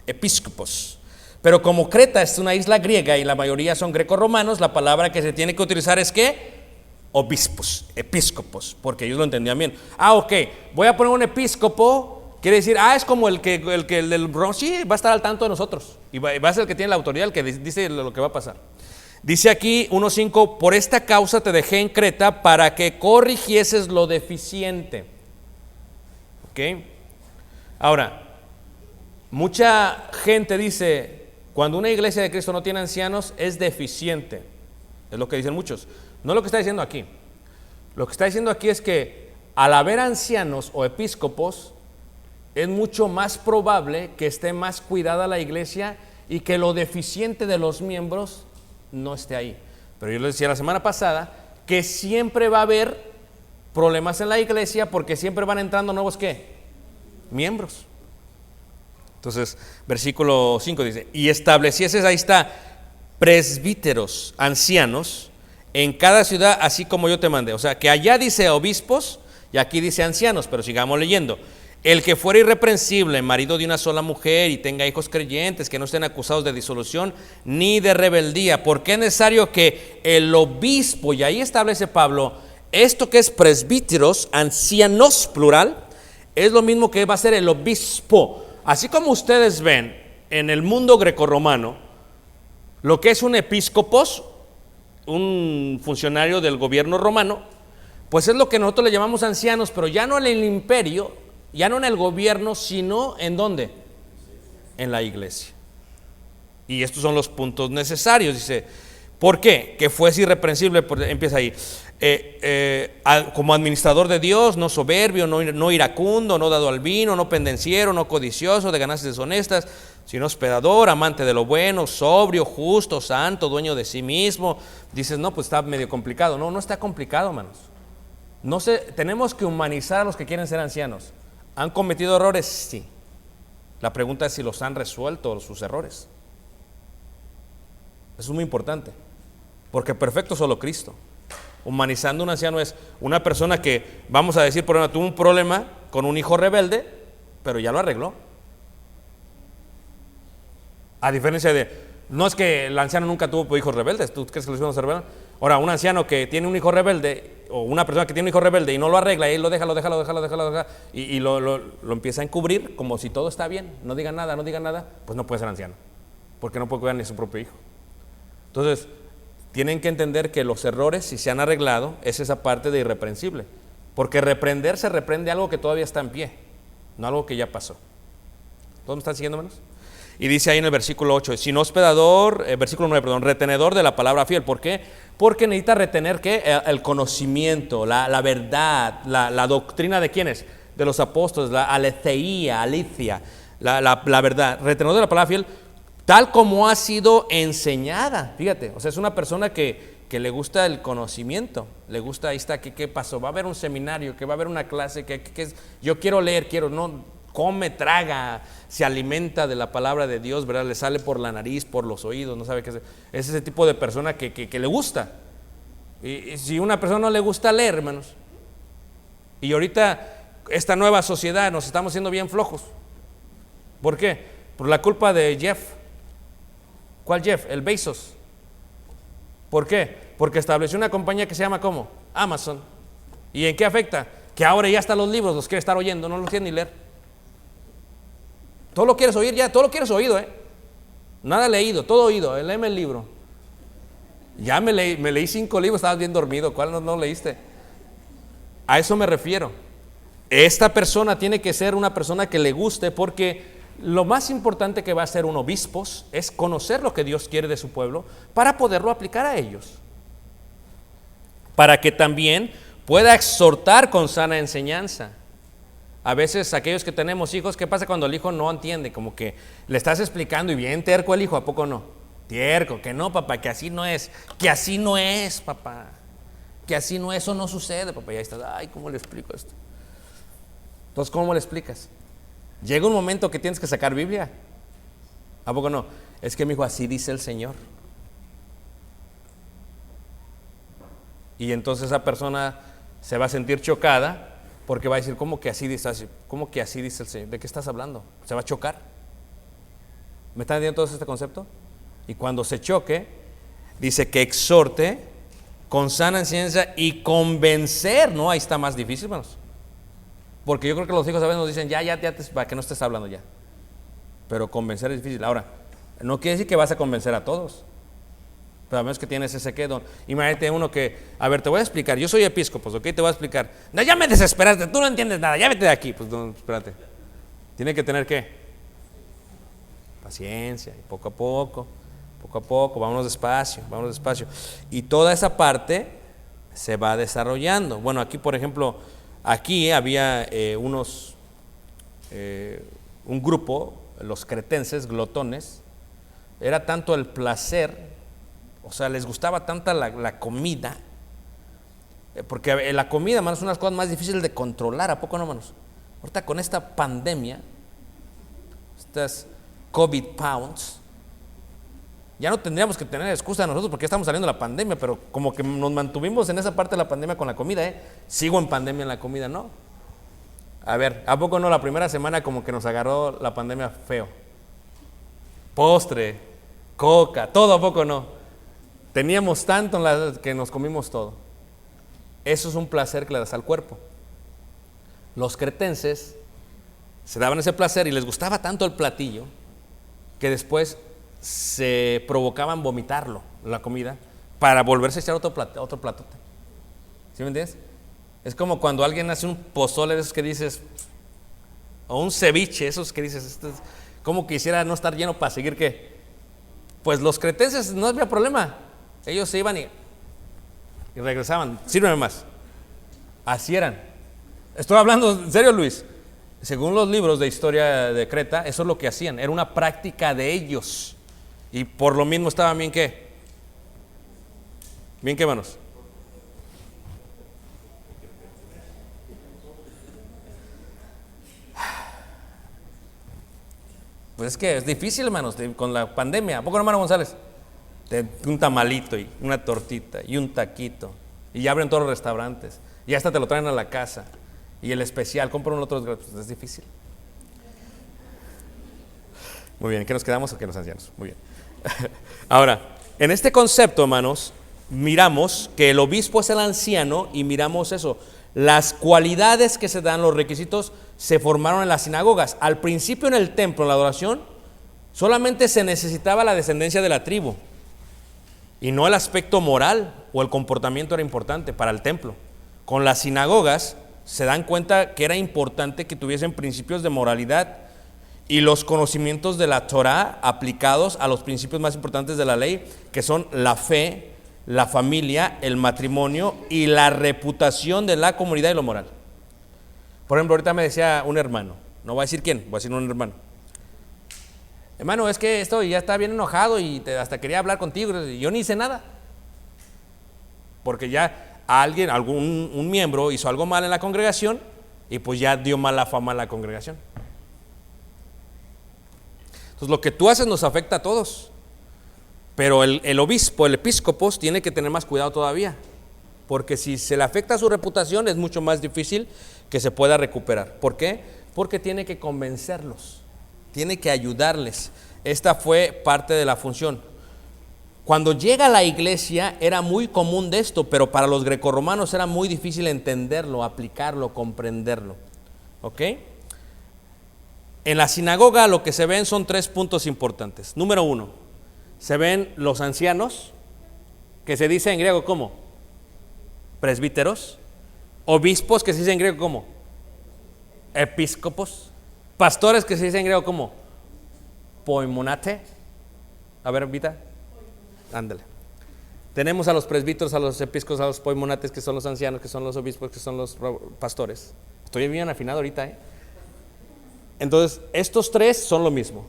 episcopos. Pero como Creta es una isla griega y la mayoría son grecorromanos, la palabra que se tiene que utilizar es ¿qué? Obispos, episcopos, porque ellos lo entendían bien. Ok, voy a poner un episcopo, quiere decir, es como el del Bronx, sí, va a estar al tanto de nosotros, y va a ser el que tiene la autoridad, el que dice lo que va a pasar. Dice aquí 1:5, por esta causa te dejé en Creta para que corrigieses lo deficiente. Ok, ahora, mucha gente dice, cuando una iglesia de Cristo no tiene ancianos es deficiente, es lo que dicen muchos. No es lo que está diciendo aquí. Lo que está diciendo aquí es que al haber ancianos o episcopos es mucho más probable que esté más cuidada la iglesia y que lo deficiente de los miembros no esté ahí. Pero yo les decía la semana pasada que siempre va a haber problemas en la iglesia porque siempre van entrando nuevos ¿qué? Miembros. Entonces, versículo 5 dice, y establecieses, ahí está, presbíteros, ancianos, en cada ciudad, así como yo te mandé. O sea, que allá dice obispos y aquí dice ancianos, pero sigamos leyendo. El que fuera irreprensible, marido de una sola mujer y tenga hijos creyentes, que no estén acusados de disolución ni de rebeldía, porque es necesario que el obispo, y ahí establece Pablo, esto que es presbíteros, ancianos, plural, es lo mismo que va a ser el obispo. Así como ustedes ven en el mundo grecorromano, lo que es un episcopos, un funcionario del gobierno romano, pues es lo que nosotros le llamamos ancianos, pero ya no en el imperio, ya no en el gobierno, sino ¿en dónde? En la iglesia. Y estos son los puntos necesarios, dice. ¿Por qué? Que fuese irreprensible, empieza ahí. Como administrador de Dios, no soberbio, no iracundo, no dado al vino, no pendenciero, no codicioso de ganancias deshonestas, sino hospedador, amante de lo bueno, sobrio, justo, santo, dueño de sí mismo. Dices, no, pues está medio complicado. No está complicado, hermanos. Tenemos que humanizar a los que quieren ser ancianos. ¿Han cometido errores? Sí. La pregunta es si los han resuelto sus errores. Eso es muy importante, porque perfecto solo Cristo. Humanizando un anciano es una persona que, vamos a decir, por ejemplo, tuvo un problema con un hijo rebelde, pero ya lo arregló. A diferencia de, no es que el anciano nunca tuvo hijos rebeldes, ¿tú crees que los hijos rebeldes? Ahora, un anciano que tiene un hijo rebelde, o una persona que tiene un hijo rebelde y no lo arregla, y lo deja, y lo empieza a encubrir como si todo está bien, no diga nada, pues no puede ser anciano, porque no puede cuidar ni a su propio hijo. Entonces, tienen que entender que los errores, si se han arreglado, es esa parte de irreprensible. Porque reprender se reprende algo que todavía está en pie, no algo que ya pasó. ¿Todos me están siguiendo, menos? Y dice ahí en el versículo 8, sin hospedador, versículo 9, perdón, retenedor de la palabra fiel. ¿Por qué? Porque necesita retener ¿qué? El conocimiento, la verdad, la doctrina de ¿quiénes? De los apóstoles, la aletheía, la verdad. Retenedor de la palabra fiel, tal como ha sido enseñada. Fíjate, o sea, es una persona que le gusta el conocimiento, le gusta, ahí está, ¿qué pasó? Va a haber un seminario, que va a haber una clase, yo quiero leer, come, traga, se alimenta de la palabra de Dios, ¿verdad? Le sale por la nariz, por los oídos, no sabe qué es. Es ese tipo de persona que le gusta. Y si una persona no le gusta leer, hermanos, y ahorita esta nueva sociedad nos estamos haciendo bien flojos. ¿Por qué? Por la culpa de Jeff. ¿Cuál Jeff? El Bezos. ¿Por qué? Porque estableció una compañía que se llama ¿cómo? Amazon. ¿Y en qué afecta? que ahora ya hasta los libros los quiere estar oyendo, no los quiere ni leer. Todo lo quieres oír ya, todo lo quieres oído, nada leído, todo oído, léeme el libro. Ya me leí 5 libros, estabas bien dormido, ¿cuál no leíste? A eso me refiero. Esta persona tiene que ser una persona que le guste, porque lo más importante que va a hacer un obispo es conocer lo que Dios quiere de su pueblo para poderlo aplicar a ellos, para que también pueda exhortar con sana enseñanza. A veces aquellos que tenemos hijos, ¿qué pasa cuando el hijo no entiende? Como que le estás explicando y bien terco el hijo, ¿a poco no? Terco, que no, papá, que así no es, papá, que así no es, eso no sucede, papá. Y ahí estás, ay, ¿cómo le explico esto? Entonces, ¿cómo le explicas? Llega un momento que tienes que sacar Biblia, ¿a poco no? Es que mi hijo, así dice el Señor. Y entonces esa persona se va a sentir chocada, porque va a decir, ¿cómo que así dice el Señor? ¿De qué estás hablando? Se va a chocar. ¿Me están entendiendo todo este concepto? Y cuando se choque, dice que exhorte con sana enseñanza y convencer, ¿no? Ahí está más difícil, hermanos. Porque yo creo que los hijos a veces nos dicen, ya, para que no estés hablando ya. Pero convencer es difícil. Ahora, no quiere decir que vas a convencer a todos, pero a menos que tienes ese don. Imagínate uno que, a ver, te voy a explicar, yo soy episcopo, ¿ok? Te voy a explicar. No, ya me desesperaste, tú no entiendes nada, ya vete de aquí. Pues no, espérate. Tiene que tener ¿qué? Paciencia, y poco a poco, vámonos despacio. Y toda esa parte se va desarrollando. Bueno, aquí por ejemplo, aquí había un grupo, los cretenses, glotones. Era tanto el placer, o sea, les gustaba tanta la comida, porque la comida, hermanos, es una de las cosas más difíciles de controlar, ¿a poco no, hermanos? Ahorita con esta pandemia, estas COVID pounds, ya no tendríamos que tener excusa nosotros porque estamos saliendo de la pandemia, pero como que nos mantuvimos en esa parte de la pandemia con la comida, sigo en pandemia en la comida, ¿no? A ver, ¿a poco no? La primera semana como que nos agarró la pandemia feo. Postre, coca, todo, ¿a poco no? Teníamos tanto que nos comimos todo. Eso es un placer que le das al cuerpo. Los cretenses se daban ese placer y les gustaba tanto el platillo que después se provocaban vomitarlo, la comida, para volverse a echar otro platote. ¿Sí me entiendes? Es como cuando alguien hace un pozole de esos que dices, o un ceviche, esos que dices, como quisiera no estar lleno para seguir ¿qué? Pues los cretenses no había problema. Ellos se iban y regresaban, sírveme más. Así eran. Estoy hablando en serio, Luis. Según los libros de historia de Creta, eso es lo que hacían, era una práctica de ellos. Y por lo mismo estaban bien ¿qué? Bien ¿qué, hermanos? Pues es que es difícil, hermanos, con la pandemia. ¿A poco no, hermano González? Un tamalito y una tortita y un taquito. Y ya abren todos los restaurantes. Y hasta te lo traen a la casa. Y el especial, compra uno otro. Pues es difícil. Muy bien, ¿qué nos quedamos? ¿O qué los ancianos? Muy bien. Ahora, en este concepto, hermanos, miramos que el obispo es el anciano y miramos eso. Las cualidades que se dan, los requisitos, se formaron en las sinagogas. Al principio en el templo, en la adoración, solamente se necesitaba la descendencia de la tribu. Y no el aspecto moral o el comportamiento era importante para el templo. Con las sinagogas se dan cuenta que era importante que tuviesen principios de moralidad y los conocimientos de la Torah aplicados a los principios más importantes de la ley, que son la fe, la familia, el matrimonio y la reputación de la comunidad y lo moral. Por ejemplo, ahorita me decía un hermano, no voy a decir quién, voy a decir un hermano. Hermano, es que esto ya está bien enojado y hasta quería hablar contigo. Y yo ni hice nada. Porque ya un miembro hizo algo mal en la congregación y pues ya dio mala fama a la congregación. Entonces lo que tú haces nos afecta a todos. Pero el obispo, el episcopo, tiene que tener más cuidado todavía. Porque si se le afecta su reputación es mucho más difícil que se pueda recuperar. ¿Por qué? Porque tiene que convencerlos. Tiene que ayudarles. Esta fue parte de la función. Cuando llega a la iglesia era muy común de esto, pero para los grecorromanos era muy difícil entenderlo, aplicarlo, comprenderlo. ¿Ok? En la sinagoga lo que se ven son 3 puntos importantes. Número 1, se ven los ancianos, que se dice en griego ¿cómo? Presbíteros. Obispos, que se dice en griego ¿cómo? Episcopos. Pastores, que se dice en griego ¿cómo? Poimonate. A ver, Vita. Ándale. Tenemos a los presbíteros, a los episcopos, a los poimonates, que son los ancianos, que son los obispos, que son los pastores. Estoy bien afinado ahorita, ¿eh? Entonces, estos 3 son lo mismo.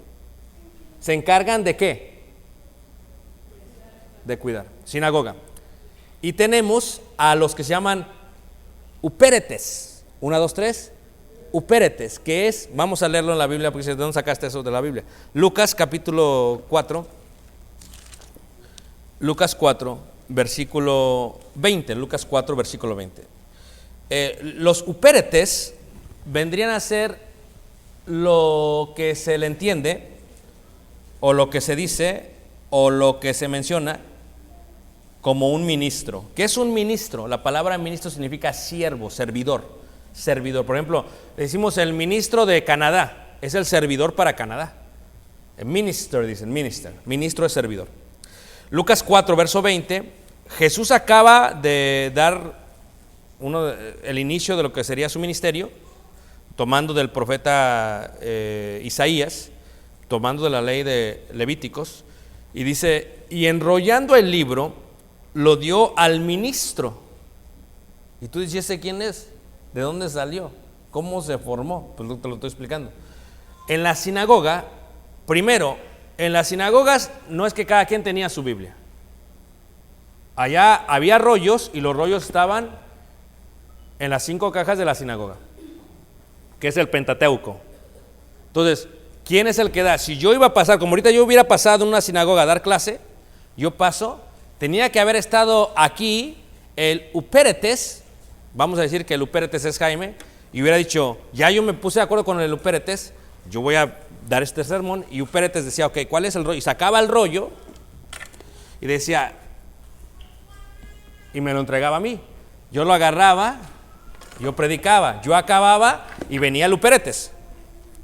¿Se encargan de qué? De cuidar. Sinagoga. Y tenemos a los que se llaman upéretes. 1, 2, 3. Upéretes, que es, vamos a leerlo en la Biblia, porque ¿de dónde sacaste eso de la Biblia? Lucas capítulo 4. Lucas 4, versículo 20. Lucas 4, versículo 20. Los upéretes vendrían a ser lo que se le entiende, o lo que se dice, o lo que se menciona como un ministro. ¿Qué es un ministro? La palabra ministro significa siervo, servidor. Por ejemplo, decimos el ministro de Canadá, es el servidor para Canadá. El minister, dicen, ministro es servidor. Lucas 4, verso 20, Jesús acaba de dar el inicio de lo que sería su ministerio, tomando del profeta Isaías, tomando de la ley de Levíticos, y dice, y enrollando el libro, lo dio al ministro. Y tú dices, ¿ese quién es? ¿De dónde salió? ¿Cómo se formó? Pues te lo estoy explicando. En la sinagoga, primero, en las sinagogas no es que cada quien tenía su Biblia. Allá había rollos, y los rollos estaban en las 5 cajas de la sinagoga, que es el Pentateuco. Entonces, ¿quién es el que da? Si yo iba a pasar, como ahorita yo hubiera pasado en una sinagoga a dar clase, yo paso, tenía que haber estado aquí el upéretes, vamos a decir que el upéretes es Jaime, y hubiera dicho, ya yo me puse de acuerdo con el upéretes, yo voy a dar este sermón, y upéretes decía, ok, ¿cuál es el rollo? Y sacaba el rollo, y decía, y me lo entregaba a mí. Yo lo agarraba, yo predicaba, yo acababa, y venía el upéretes.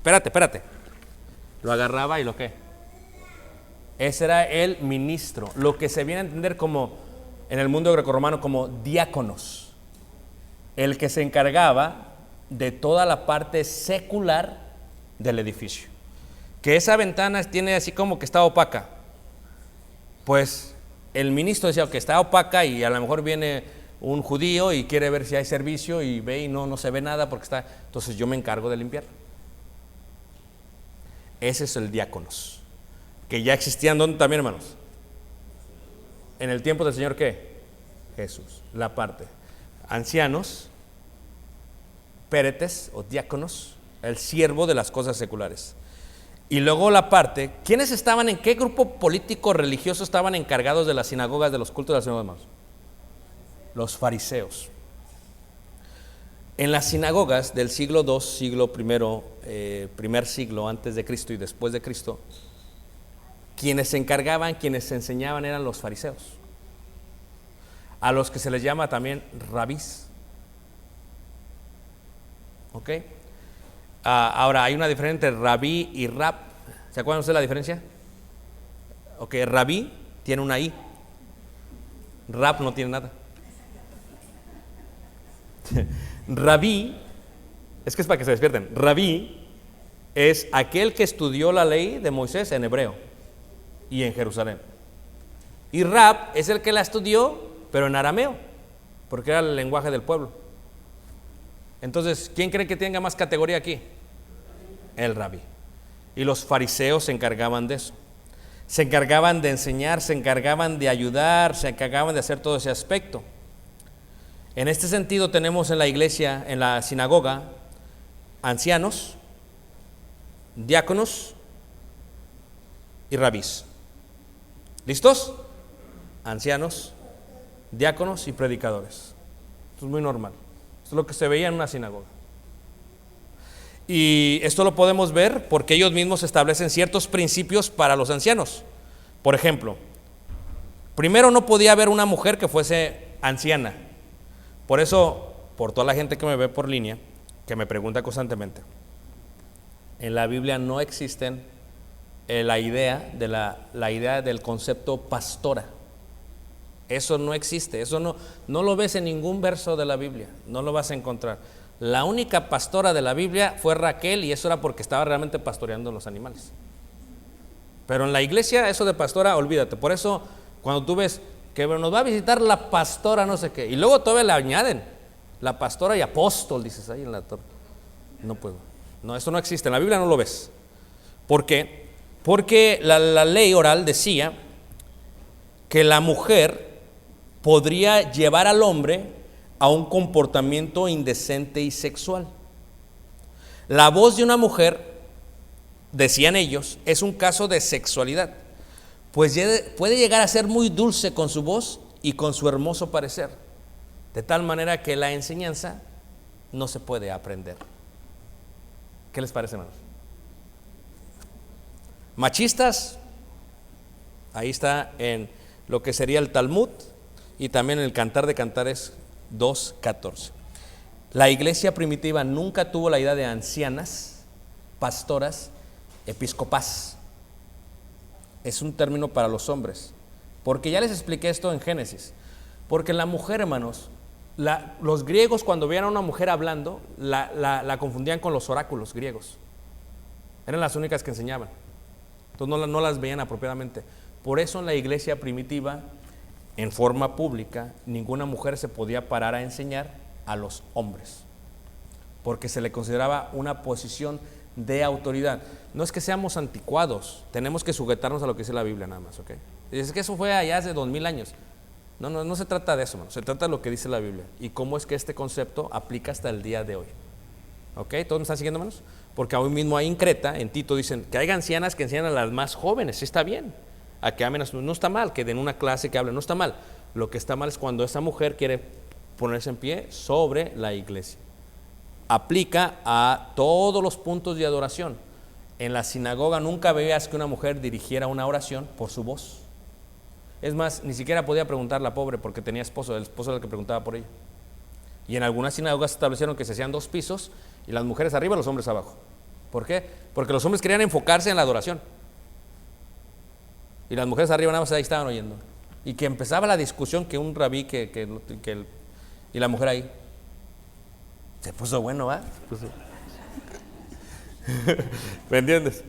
Espérate. Lo agarraba y lo qué. Ese era el ministro, lo que se viene a entender como, en el mundo grecorromano, como diáconos. El que se encargaba de toda la parte secular del edificio. Que esa ventana tiene así como que está opaca. Pues el ministro decía que está opaca, y a lo mejor viene un judío y quiere ver si hay servicio, y ve y no se ve nada porque está. Entonces yo me encargo de limpiar. Ese es el diáconos, que ya existían. ¿Dónde también, hermanos? En el tiempo del Señor, ¿qué? Jesús. La parte ancianos, péretes o diáconos, el siervo de las cosas seculares. Y luego la parte, ¿quiénes estaban, en qué grupo político religioso estaban encargados de las sinagogas, de los cultos de las sinagogas, hermanos? Los fariseos. En las sinagogas del siglo II, siglo I, primer siglo antes de Cristo y después de Cristo, quienes se encargaban, quienes se enseñaban eran los fariseos, a los que se les llama también rabís. ¿Ok? Ahora, hay una diferencia entre rabí y rab. ¿Se acuerdan ustedes la diferencia? Ok, rabí tiene una I, rab no tiene nada. Rabí, es que es para que se despierten. Rabí es aquel que estudió la ley de Moisés en hebreo y en Jerusalén. Y rab es el que la estudió, pero en arameo, porque era el lenguaje del pueblo. Entonces, ¿quién cree que tenga más categoría aquí? El rabí. Y los fariseos se encargaban de eso. Se encargaban de enseñar, se encargaban de ayudar, se encargaban de hacer todo ese aspecto. En este sentido tenemos en la iglesia, en la sinagoga, ancianos, diáconos y rabís. ¿Listos? Ancianos, diáconos y predicadores. Esto es muy normal. Esto es lo que se veía en una sinagoga. Y esto lo podemos ver porque ellos mismos establecen ciertos principios para los ancianos. Por ejemplo, Primero, no podía haber una mujer que fuese anciana. Por eso, por toda la gente que me ve por línea, que me pregunta constantemente, en la Biblia no existen la idea del concepto pastora. Eso no existe, eso no lo ves en ningún verso de la Biblia, no lo vas a encontrar. La única pastora de la Biblia fue Raquel, y eso era porque estaba realmente pastoreando los animales. Pero en la iglesia eso de pastora, olvídate. Por eso cuando tú ves que nos va a visitar la pastora no sé qué, y luego todavía le añaden la pastora y apóstol, dices ahí en la torre. No puedo. No, eso no existe, en la Biblia no lo ves. ¿Por qué? Porque la ley oral decía que la mujer podría llevar al hombre a un comportamiento indecente y sexual. La voz de una mujer, decían ellos, es un caso de sexualidad, pues puede llegar a ser muy dulce con su voz y con su hermoso parecer, de tal manera que la enseñanza no se puede aprender. ¿Qué les parece, hermanos? Machistas, ahí está en lo que sería el Talmud y también en el Cantar de Cantares 2:14. La iglesia primitiva nunca tuvo la idea de ancianas, pastoras, episcopás. Es un término para los hombres, porque ya les expliqué esto en Génesis. Porque la mujer, hermanos, los griegos cuando veían a una mujer hablando, la confundían con los oráculos griegos. Eran las únicas que enseñaban. Entonces no las veían apropiadamente. Por eso en la iglesia primitiva, en forma pública, ninguna mujer se podía parar a enseñar a los hombres, porque se le consideraba una posición de autoridad. No es que seamos anticuados, tenemos que sujetarnos a lo que dice la Biblia nada más, ¿ok? Es que eso fue allá hace 2000 años. No se trata de eso, hermano. Se trata de lo que dice la Biblia y cómo es que este concepto aplica hasta el día de hoy. ¿Ok? ¿Todos me están siguiendo, hermanos? Porque hoy mismo ahí en Creta, en Tito, dicen que hay ancianas que enseñan a las más jóvenes. Sí, está bien. A que amen, no está mal que den una clase que hablen, no está mal. Lo que está mal es cuando esa mujer quiere ponerse en pie sobre la iglesia. Aplica a todos los puntos de adoración. En la sinagoga nunca veías que una mujer dirigiera una oración por su voz. Es más, ni siquiera podía preguntar la pobre porque tenía esposo, el esposo era el que preguntaba por ella. Y en algunas sinagogas establecieron que se hacían 2 pisos y las mujeres arriba y los hombres abajo. ¿Por qué? Porque los hombres querían enfocarse en la adoración y las mujeres arriba nada más ahí estaban oyendo. Y que empezaba la discusión que un rabí y la mujer ahí. Se puso bueno, ¿va? ¿Me entiendes?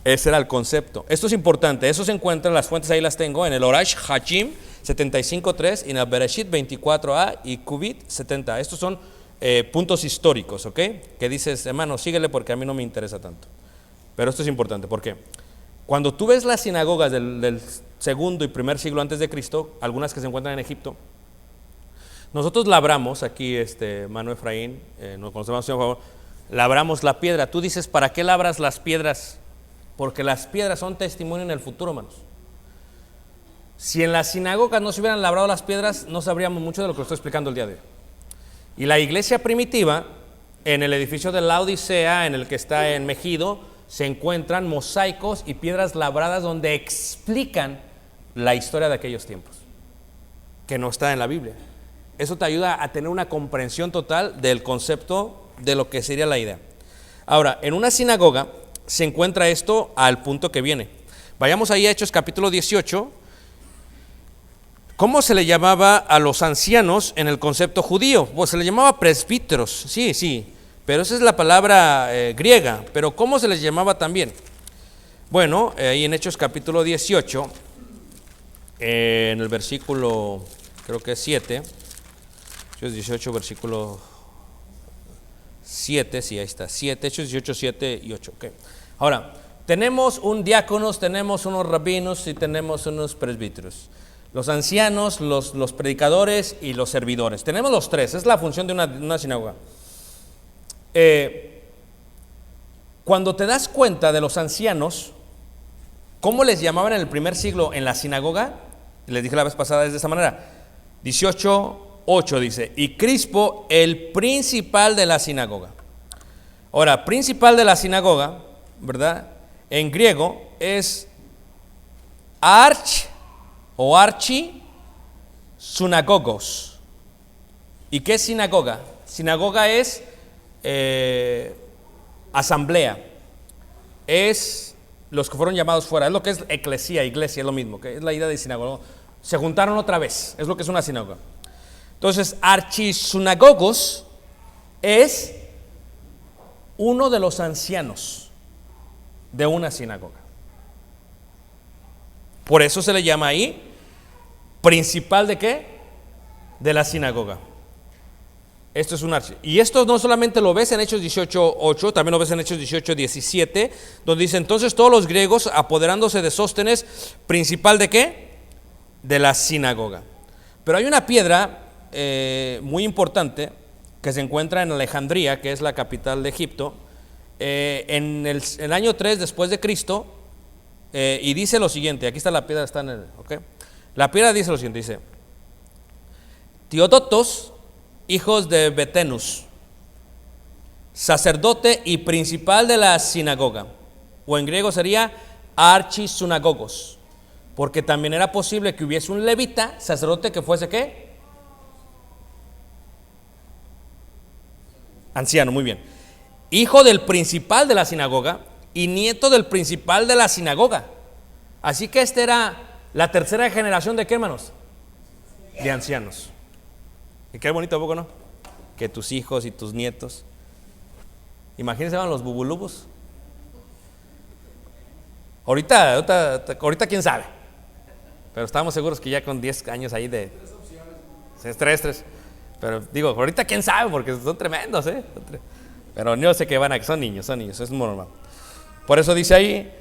Ese era el concepto. Esto es importante. Eso se encuentra en las fuentes, ahí las tengo, en el Orash Hachim 75.3 y en el Bereshit 24a y Kubit 70. Estos son puntos históricos, ¿ok? Que dices, hermano, síguele porque a mí no me interesa tanto. Pero esto es importante. ¿Por qué? Cuando tú ves las sinagogas del segundo y primer siglo antes de Cristo, algunas que se encuentran en Egipto, nosotros labramos, aquí Mano Efraín, nos conocemos, por favor, labramos la piedra. Tú dices, ¿para qué labras las piedras? Porque las piedras son testimonio en el futuro, hermanos. Si en las sinagogas no se hubieran labrado las piedras, no sabríamos mucho de lo que estoy explicando el día de hoy. Y la iglesia primitiva, en el edificio de la Odisea, en el que está en Megido, se encuentran mosaicos y piedras labradas donde explican la historia de aquellos tiempos, que no está en la Biblia. Eso te ayuda a tener una comprensión total del concepto de lo que sería la idea. Ahora, en una sinagoga se encuentra esto al punto que viene. Vayamos ahí a Hechos capítulo 18. ¿Cómo se le llamaba a los ancianos en el concepto judío? Pues se le llamaba presbíteros, sí, pero esa es la palabra griega. Pero ¿cómo se les llamaba también? Bueno, ahí en Hechos capítulo 18, en el versículo, creo que es 7, Hechos 18, versículo 7, sí, ahí está, 7, Hechos 18, 7 y 8. Okay. Ahora, tenemos un diáconos, tenemos unos rabinos y tenemos unos presbíteros. Los ancianos, los predicadores y los servidores. Tenemos los tres, es la función de una sinagoga. Cuando te das cuenta de los ancianos, ¿cómo les llamaban en el primer siglo en la sinagoga? Les dije la vez pasada de esta manera. 18:8 dice, y Crispo, el principal de la sinagoga. Ahora, principal de la sinagoga, ¿verdad? En griego es arch o archi-sunagogos. ¿Y qué es sinagoga? Sinagoga es asamblea. Es los que fueron llamados fuera. Es lo que es eclesía, iglesia, es lo mismo, que es la idea de sinagoga. Se juntaron otra vez, es lo que es una sinagoga. Entonces, archisunagogos es uno de los ancianos de una sinagoga. Por eso se le llama ahí principal ¿de qué? De la sinagoga. Esto es un archi. Y esto no solamente lo ves en Hechos 18:8, también lo ves en Hechos 18:17, donde dice: entonces todos los griegos, apoderándose de Sóstenes, principal ¿de qué? De la sinagoga. Pero hay una piedra muy importante que se encuentra en Alejandría, que es la capital de Egipto, en el año 3 después de Cristo, y dice lo siguiente. Aquí está la piedra, está en el, ¿okay? La piedra dice lo siguiente, dice: Teodotos, hijos de Betenus, sacerdote y principal de la sinagoga, o en griego sería archisunagogos, porque también era posible que hubiese un levita, sacerdote, que fuese ¿qué? Anciano, muy bien. Hijo del principal de la sinagoga y nieto del principal de la sinagoga. Así que esta era la tercera generación de ¿qué, hermanos? De ancianos. Y qué bonito, ¿a poco no? Que tus hijos y tus nietos. Imagínense, van los bubulubos. Ahorita quién sabe. Pero estamos seguros que ya con 10 años ahí de... Tres. Pero digo, ahorita quién sabe, porque son tremendos, Pero yo sé que son niños, es normal. Por eso dice ahí,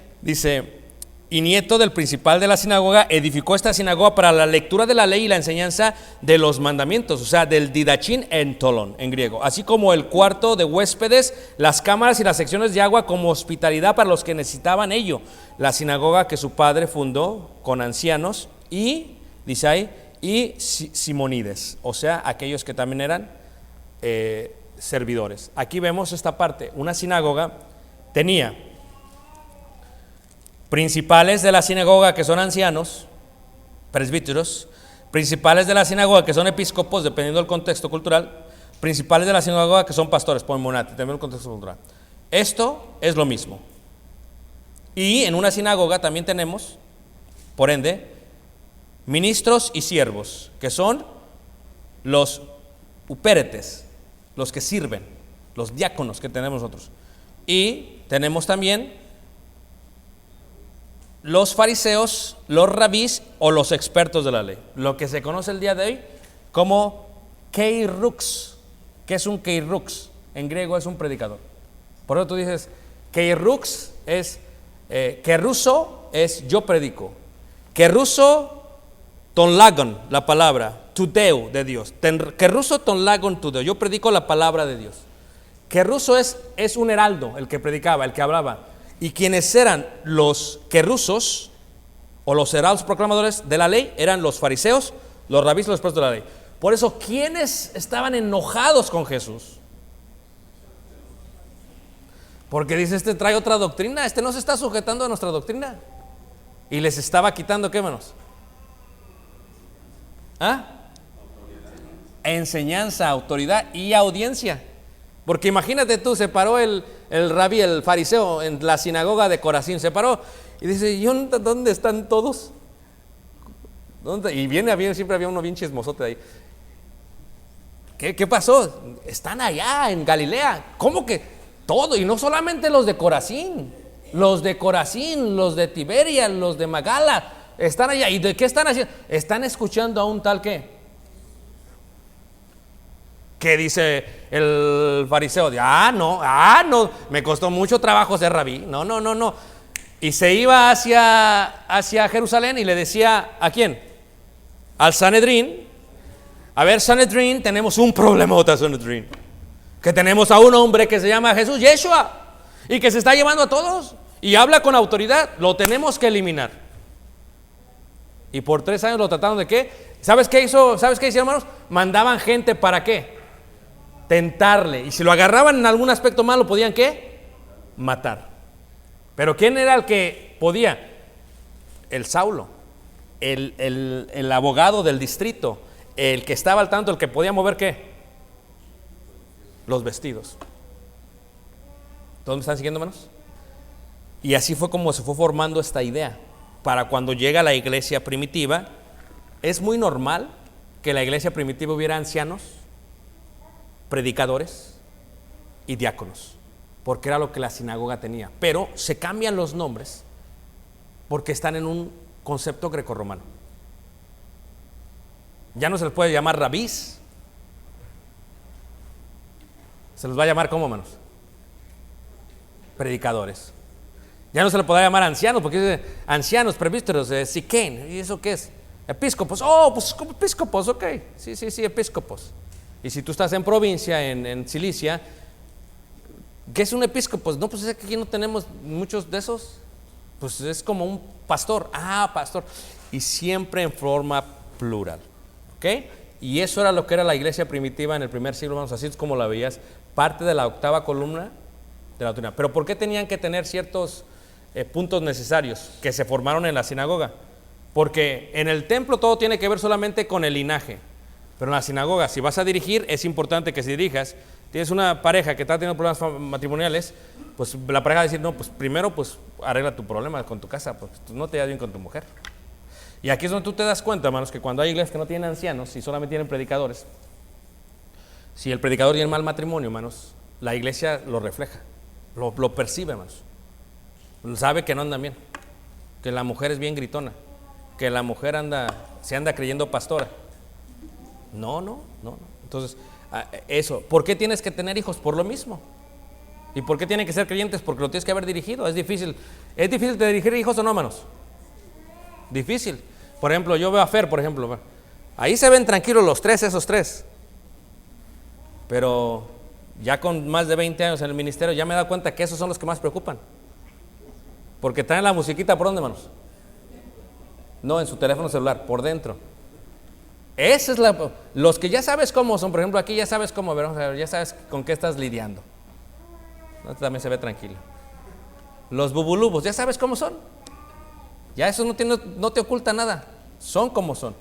y nieto del principal de la sinagoga, edificó esta sinagoga para la lectura de la ley y la enseñanza de los mandamientos, o sea, del didachín en tolón, en griego, así como el cuarto de huéspedes, las cámaras y las secciones de agua como hospitalidad para los que necesitaban ello. La sinagoga que su padre fundó con ancianos y, dice ahí, y simonides, o sea, aquellos que también eran servidores. Aquí vemos esta parte. Una sinagoga tenía principales de la sinagoga, que son ancianos, presbíteros; principales de la sinagoga, que son episcopos, dependiendo del contexto cultural; principales de la sinagoga, que son pastores, poimonati, dependiendo del contexto cultural. Esto es lo mismo. Y en una sinagoga también tenemos, por ende, ministros y siervos, que son los upéretes, los que sirven, los diáconos que tenemos nosotros. Y tenemos también los fariseos, los rabís o los expertos de la ley, lo que se conoce el día de hoy como keirux. ¿Qué es un keirux? En griego es un predicador. Por eso tú dices, keirux es, keruso es yo predico, keruso ton lagon, la palabra, tudeu, de Dios. Keruso ton lagon tudeu, yo predico la palabra de Dios. Keruso es un heraldo, el que predicaba, el que hablaba. Y quienes eran los kerusos o los heraldos proclamadores de la ley eran los fariseos, los rabís y los expertos de la ley. Por eso, ¿quiénes estaban enojados con Jesús? Porque dice, trae otra doctrina, no se está sujetando a nuestra doctrina. Y les estaba quitando, ¿qué, hermanos? Enseñanza, autoridad y audiencia. Porque imagínate tú, se paró el rabí, el fariseo, en la sinagoga de Corazín, se paró y dice, ¿y dónde están todos? Y siempre había uno bien chismosote ahí. ¿Qué pasó? Están allá en Galilea. ¿Cómo que todo? Y no solamente los de Corazín, los de Tiberia, los de Magala, están allá. ¿Y de qué están haciendo? Están escuchando a un tal ¿qué? ¿Qué dice el fariseo? No, me costó mucho trabajo ser rabí. No. Y se iba hacia Jerusalén y le decía, ¿a quién? Al Sanedrín. A ver, Sanedrín, tenemos un problemota, Sanedrín. Que tenemos a un hombre que se llama Jesús, Yeshua, y que se está llevando a todos y habla con autoridad. Lo tenemos que eliminar. Y por 3 años lo trataron de ¿qué? ¿Sabes qué hicieron, hermanos? Mandaban gente para ¿qué? Tentarle. Y si lo agarraban en algún aspecto malo, ¿podían qué? Matar. Pero ¿quién era el que podía? El Saulo. el abogado del distrito, el que estaba al tanto, el que podía mover ¿qué? Los vestidos. ¿Todos me están siguiendo, hermanos? Y así fue como se fue formando esta idea. Para cuando llega la iglesia primitiva, es muy normal que en la iglesia primitiva hubiera ancianos, predicadores y diáconos, porque era lo que la sinagoga tenía. Pero se cambian los nombres porque están en un concepto grecorromano. Ya no se les puede llamar rabís, se los va a llamar ¿cómo, hermanos? Predicadores. Ya no se le podrá llamar ancianos, porque dice ancianos, presbíteros, siquén. ¿Y eso qué es? Episcopos. Oh, pues como episcopos, ok. Sí, episcopos. Y si tú estás en provincia, en Cilicia, ¿qué es un episcopo? No, pues es que aquí no tenemos muchos de esos. Pues es como un pastor. Ah, pastor. Y siempre en forma plural. ¿Ok? Y eso era lo que era la iglesia primitiva en el primer siglo, vamos, así es como la veías, parte de la octava columna de la doctrina. Pero ¿por qué tenían que tener ciertos puntos necesarios que se formaron en la sinagoga? Porque en el templo todo tiene que ver solamente con el linaje, pero en la sinagoga, si vas a dirigir, es importante que si dirijas, tienes una pareja que está teniendo problemas matrimoniales, pues la pareja va a decir, no, pues primero pues arregla tu problema con tu casa, porque tú no te llevas bien con tu mujer. Y aquí es donde tú te das cuenta, hermanos, que cuando hay iglesias que no tienen ancianos y solamente tienen predicadores, si el predicador tiene mal matrimonio, hermanos, la iglesia lo refleja, lo percibe, hermanos. Sabe que no andan bien, que la mujer es bien gritona, que la mujer se anda creyendo pastora. No. Entonces, eso, ¿por qué tienes que tener hijos? Por lo mismo. ¿Y por qué tienen que ser creyentes? Porque lo tienes que haber dirigido. Es difícil de dirigir hijos o no, hermanos. Difícil. Por ejemplo, yo veo a Fer, por ejemplo, ahí se ven tranquilos los tres, esos tres. Pero ya con más de 20 años en el ministerio, ya me he dado cuenta que esos son los que más preocupan. Porque traen la musiquita, ¿por dónde, hermanos? No, en su teléfono celular, por dentro. Esa es los que ya sabes cómo son, por ejemplo, aquí ya sabes cómo, ya sabes con qué estás lidiando. ¿No? También se ve tranquilo. Los bubulubos, ya sabes cómo son. Ya eso no te oculta nada. Son como son.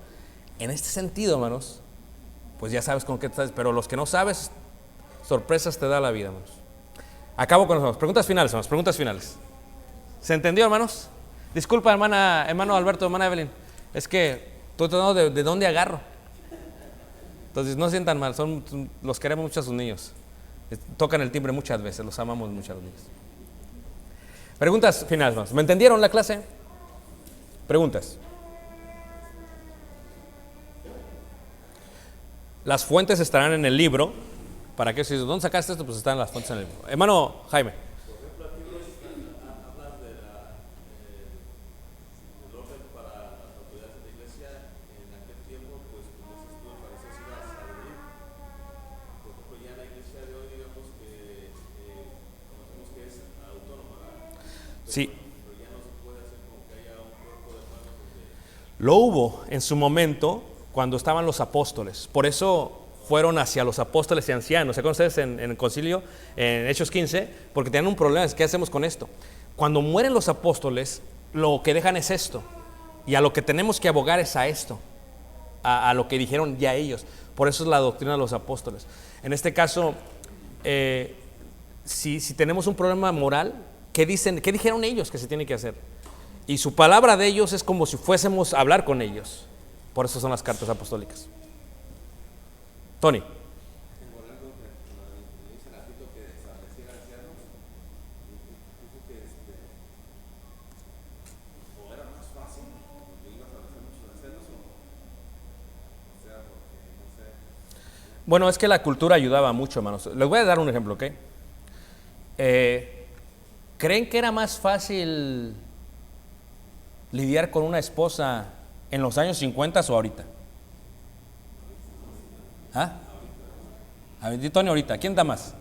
En este sentido, hermanos, pues ya sabes con qué estás, pero los que no sabes, sorpresas te da la vida, hermanos. Acabo con los hermanos. Preguntas finales, hermanos, preguntas finales. ¿Se entendió, hermanos? Disculpa, hermano Alberto, hermana Evelyn, es que estoy tratando de dónde agarro. Entonces no se sientan mal, los queremos mucho a sus niños. Tocan el timbre muchas veces, los amamos mucho a los niños. Preguntas finales, hermanos. ¿Me entendieron la clase? Preguntas. Las fuentes estarán en el libro. ¿Para qué? Si ¿dónde sacaste esto? Pues están las fuentes en el libro. Hermano Jaime. Sí. Lo hubo en su momento cuando estaban los apóstoles. Por eso fueron hacia los apóstoles y ancianos. ¿Se acuerdan ustedes en el concilio, en Hechos 15? Porque tenían un problema. ¿Qué hacemos con esto? Cuando mueren los apóstoles, lo que dejan es esto. Y a lo que tenemos que abogar es a esto. A lo que dijeron ya ellos. Por eso es la doctrina de los apóstoles. En este caso, si tenemos un problema moral, ¿qué dijeron ellos que se tiene que hacer? Y su palabra de ellos es como si fuésemos a hablar con ellos. Por eso son las cartas apostólicas. Tony. Bueno, es que la cultura ayudaba mucho, hermanos. Les voy a dar un ejemplo, ¿ok? ¿Creen que era más fácil lidiar con una esposa en los años 50 o ahorita? ¿Ah? A ver, Tony, ahorita. ¿Quién da más?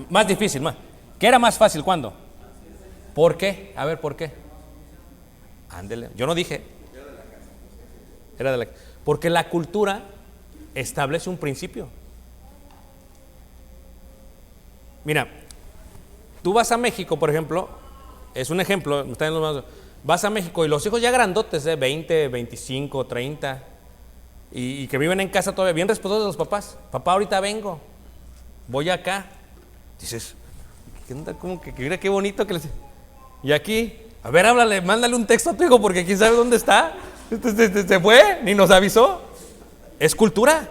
Más difícil, más. ¿Qué era más fácil cuándo? ¿Por qué? A ver, ¿por qué? Ándele. Yo no dije. Era de la casa. Porque la cultura establece un principio. Mira, tú vas a México, por ejemplo, es un ejemplo, Vas a México y los hijos ya grandotes, 20, 25, 30, y que viven en casa todavía, bien respetuosos de los papás. Papá, ahorita vengo, voy acá. Dices, ¿qué onda? ¿Cómo que mira qué bonito que les... Y aquí, a ver, háblale, mándale un texto a tu hijo porque quién sabe dónde está. Se fue, ni nos avisó. ¿Es cultura?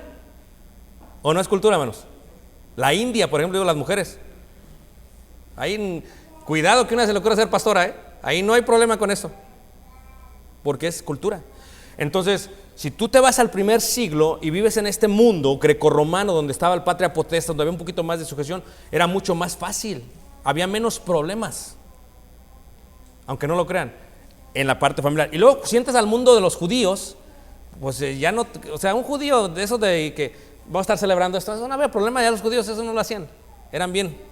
¿O no es cultura, hermanos? La India, por ejemplo, digo, las mujeres. Ahí, cuidado que una se le ocurra ser pastora, Ahí no hay problema con eso, porque es cultura. Entonces, si tú te vas al primer siglo y vives en este mundo grecorromano donde estaba el patria potestas, donde había un poquito más de sujeción, era mucho más fácil, había menos problemas, aunque no lo crean, en la parte familiar. Y luego sientes al mundo de los judíos, pues ya no, o sea, un judío de esos de que vamos a estar celebrando esto, no había problema, ya los judíos eso no lo hacían, eran bien.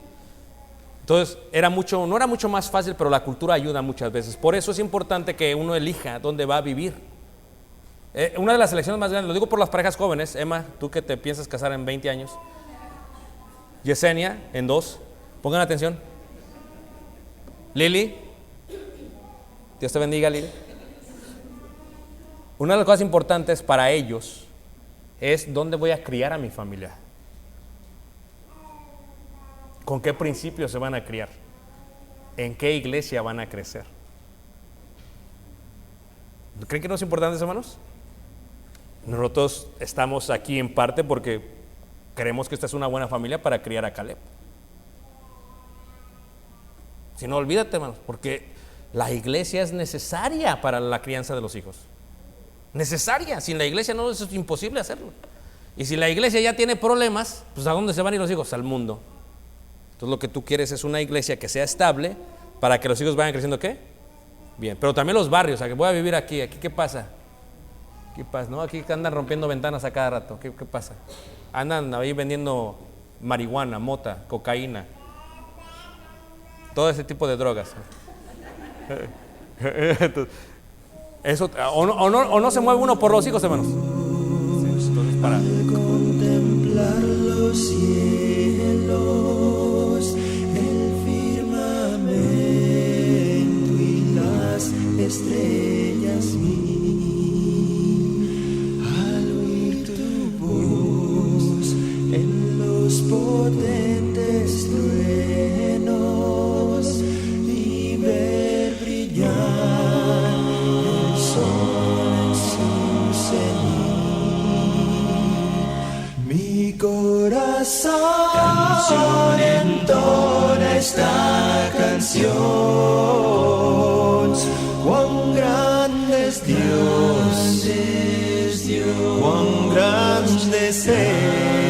Entonces, no era mucho más fácil, pero la cultura ayuda muchas veces. Por eso es importante que uno elija dónde va a vivir. Una de las elecciones más grandes, lo digo por las parejas jóvenes, Emma, tú que te piensas casar en 20 años, Yesenia, en 2, pongan atención. Lili, Dios te bendiga, Lili. Una de las cosas importantes para ellos es dónde voy a criar a mi familia. ¿Con qué principios se van a criar? ¿En qué iglesia van a crecer? ¿Creen que no es importante eso, hermanos? Nosotros estamos aquí en parte porque creemos que esta es una buena familia para criar a Caleb. Si no, olvídate, hermanos, porque la iglesia es necesaria para la crianza de los hijos. Necesaria. Sin la iglesia no es imposible hacerlo. Y si la iglesia ya tiene problemas, pues ¿a dónde se van a ir los hijos? Al mundo. Entonces lo que tú quieres es una iglesia que sea estable para que los hijos vayan creciendo, ¿qué? Bien, pero también los barrios, o sea, que voy a vivir aquí ¿qué pasa? ¿Qué pasa? ¿No? Aquí andan rompiendo ventanas a cada rato, ¿qué pasa? Andan ahí vendiendo marihuana, mota, cocaína, todo ese tipo de drogas. Eso, o no se mueve uno por los hijos, hermanos. Entonces, para contemplar los cielos, el firmamento y las estrellas al oír tu voz en los potentes truenos y ver brillar el sol en su cenit. Mi corazón canción entona esta canción. Cuán grande es Dios, cuán grande es Él.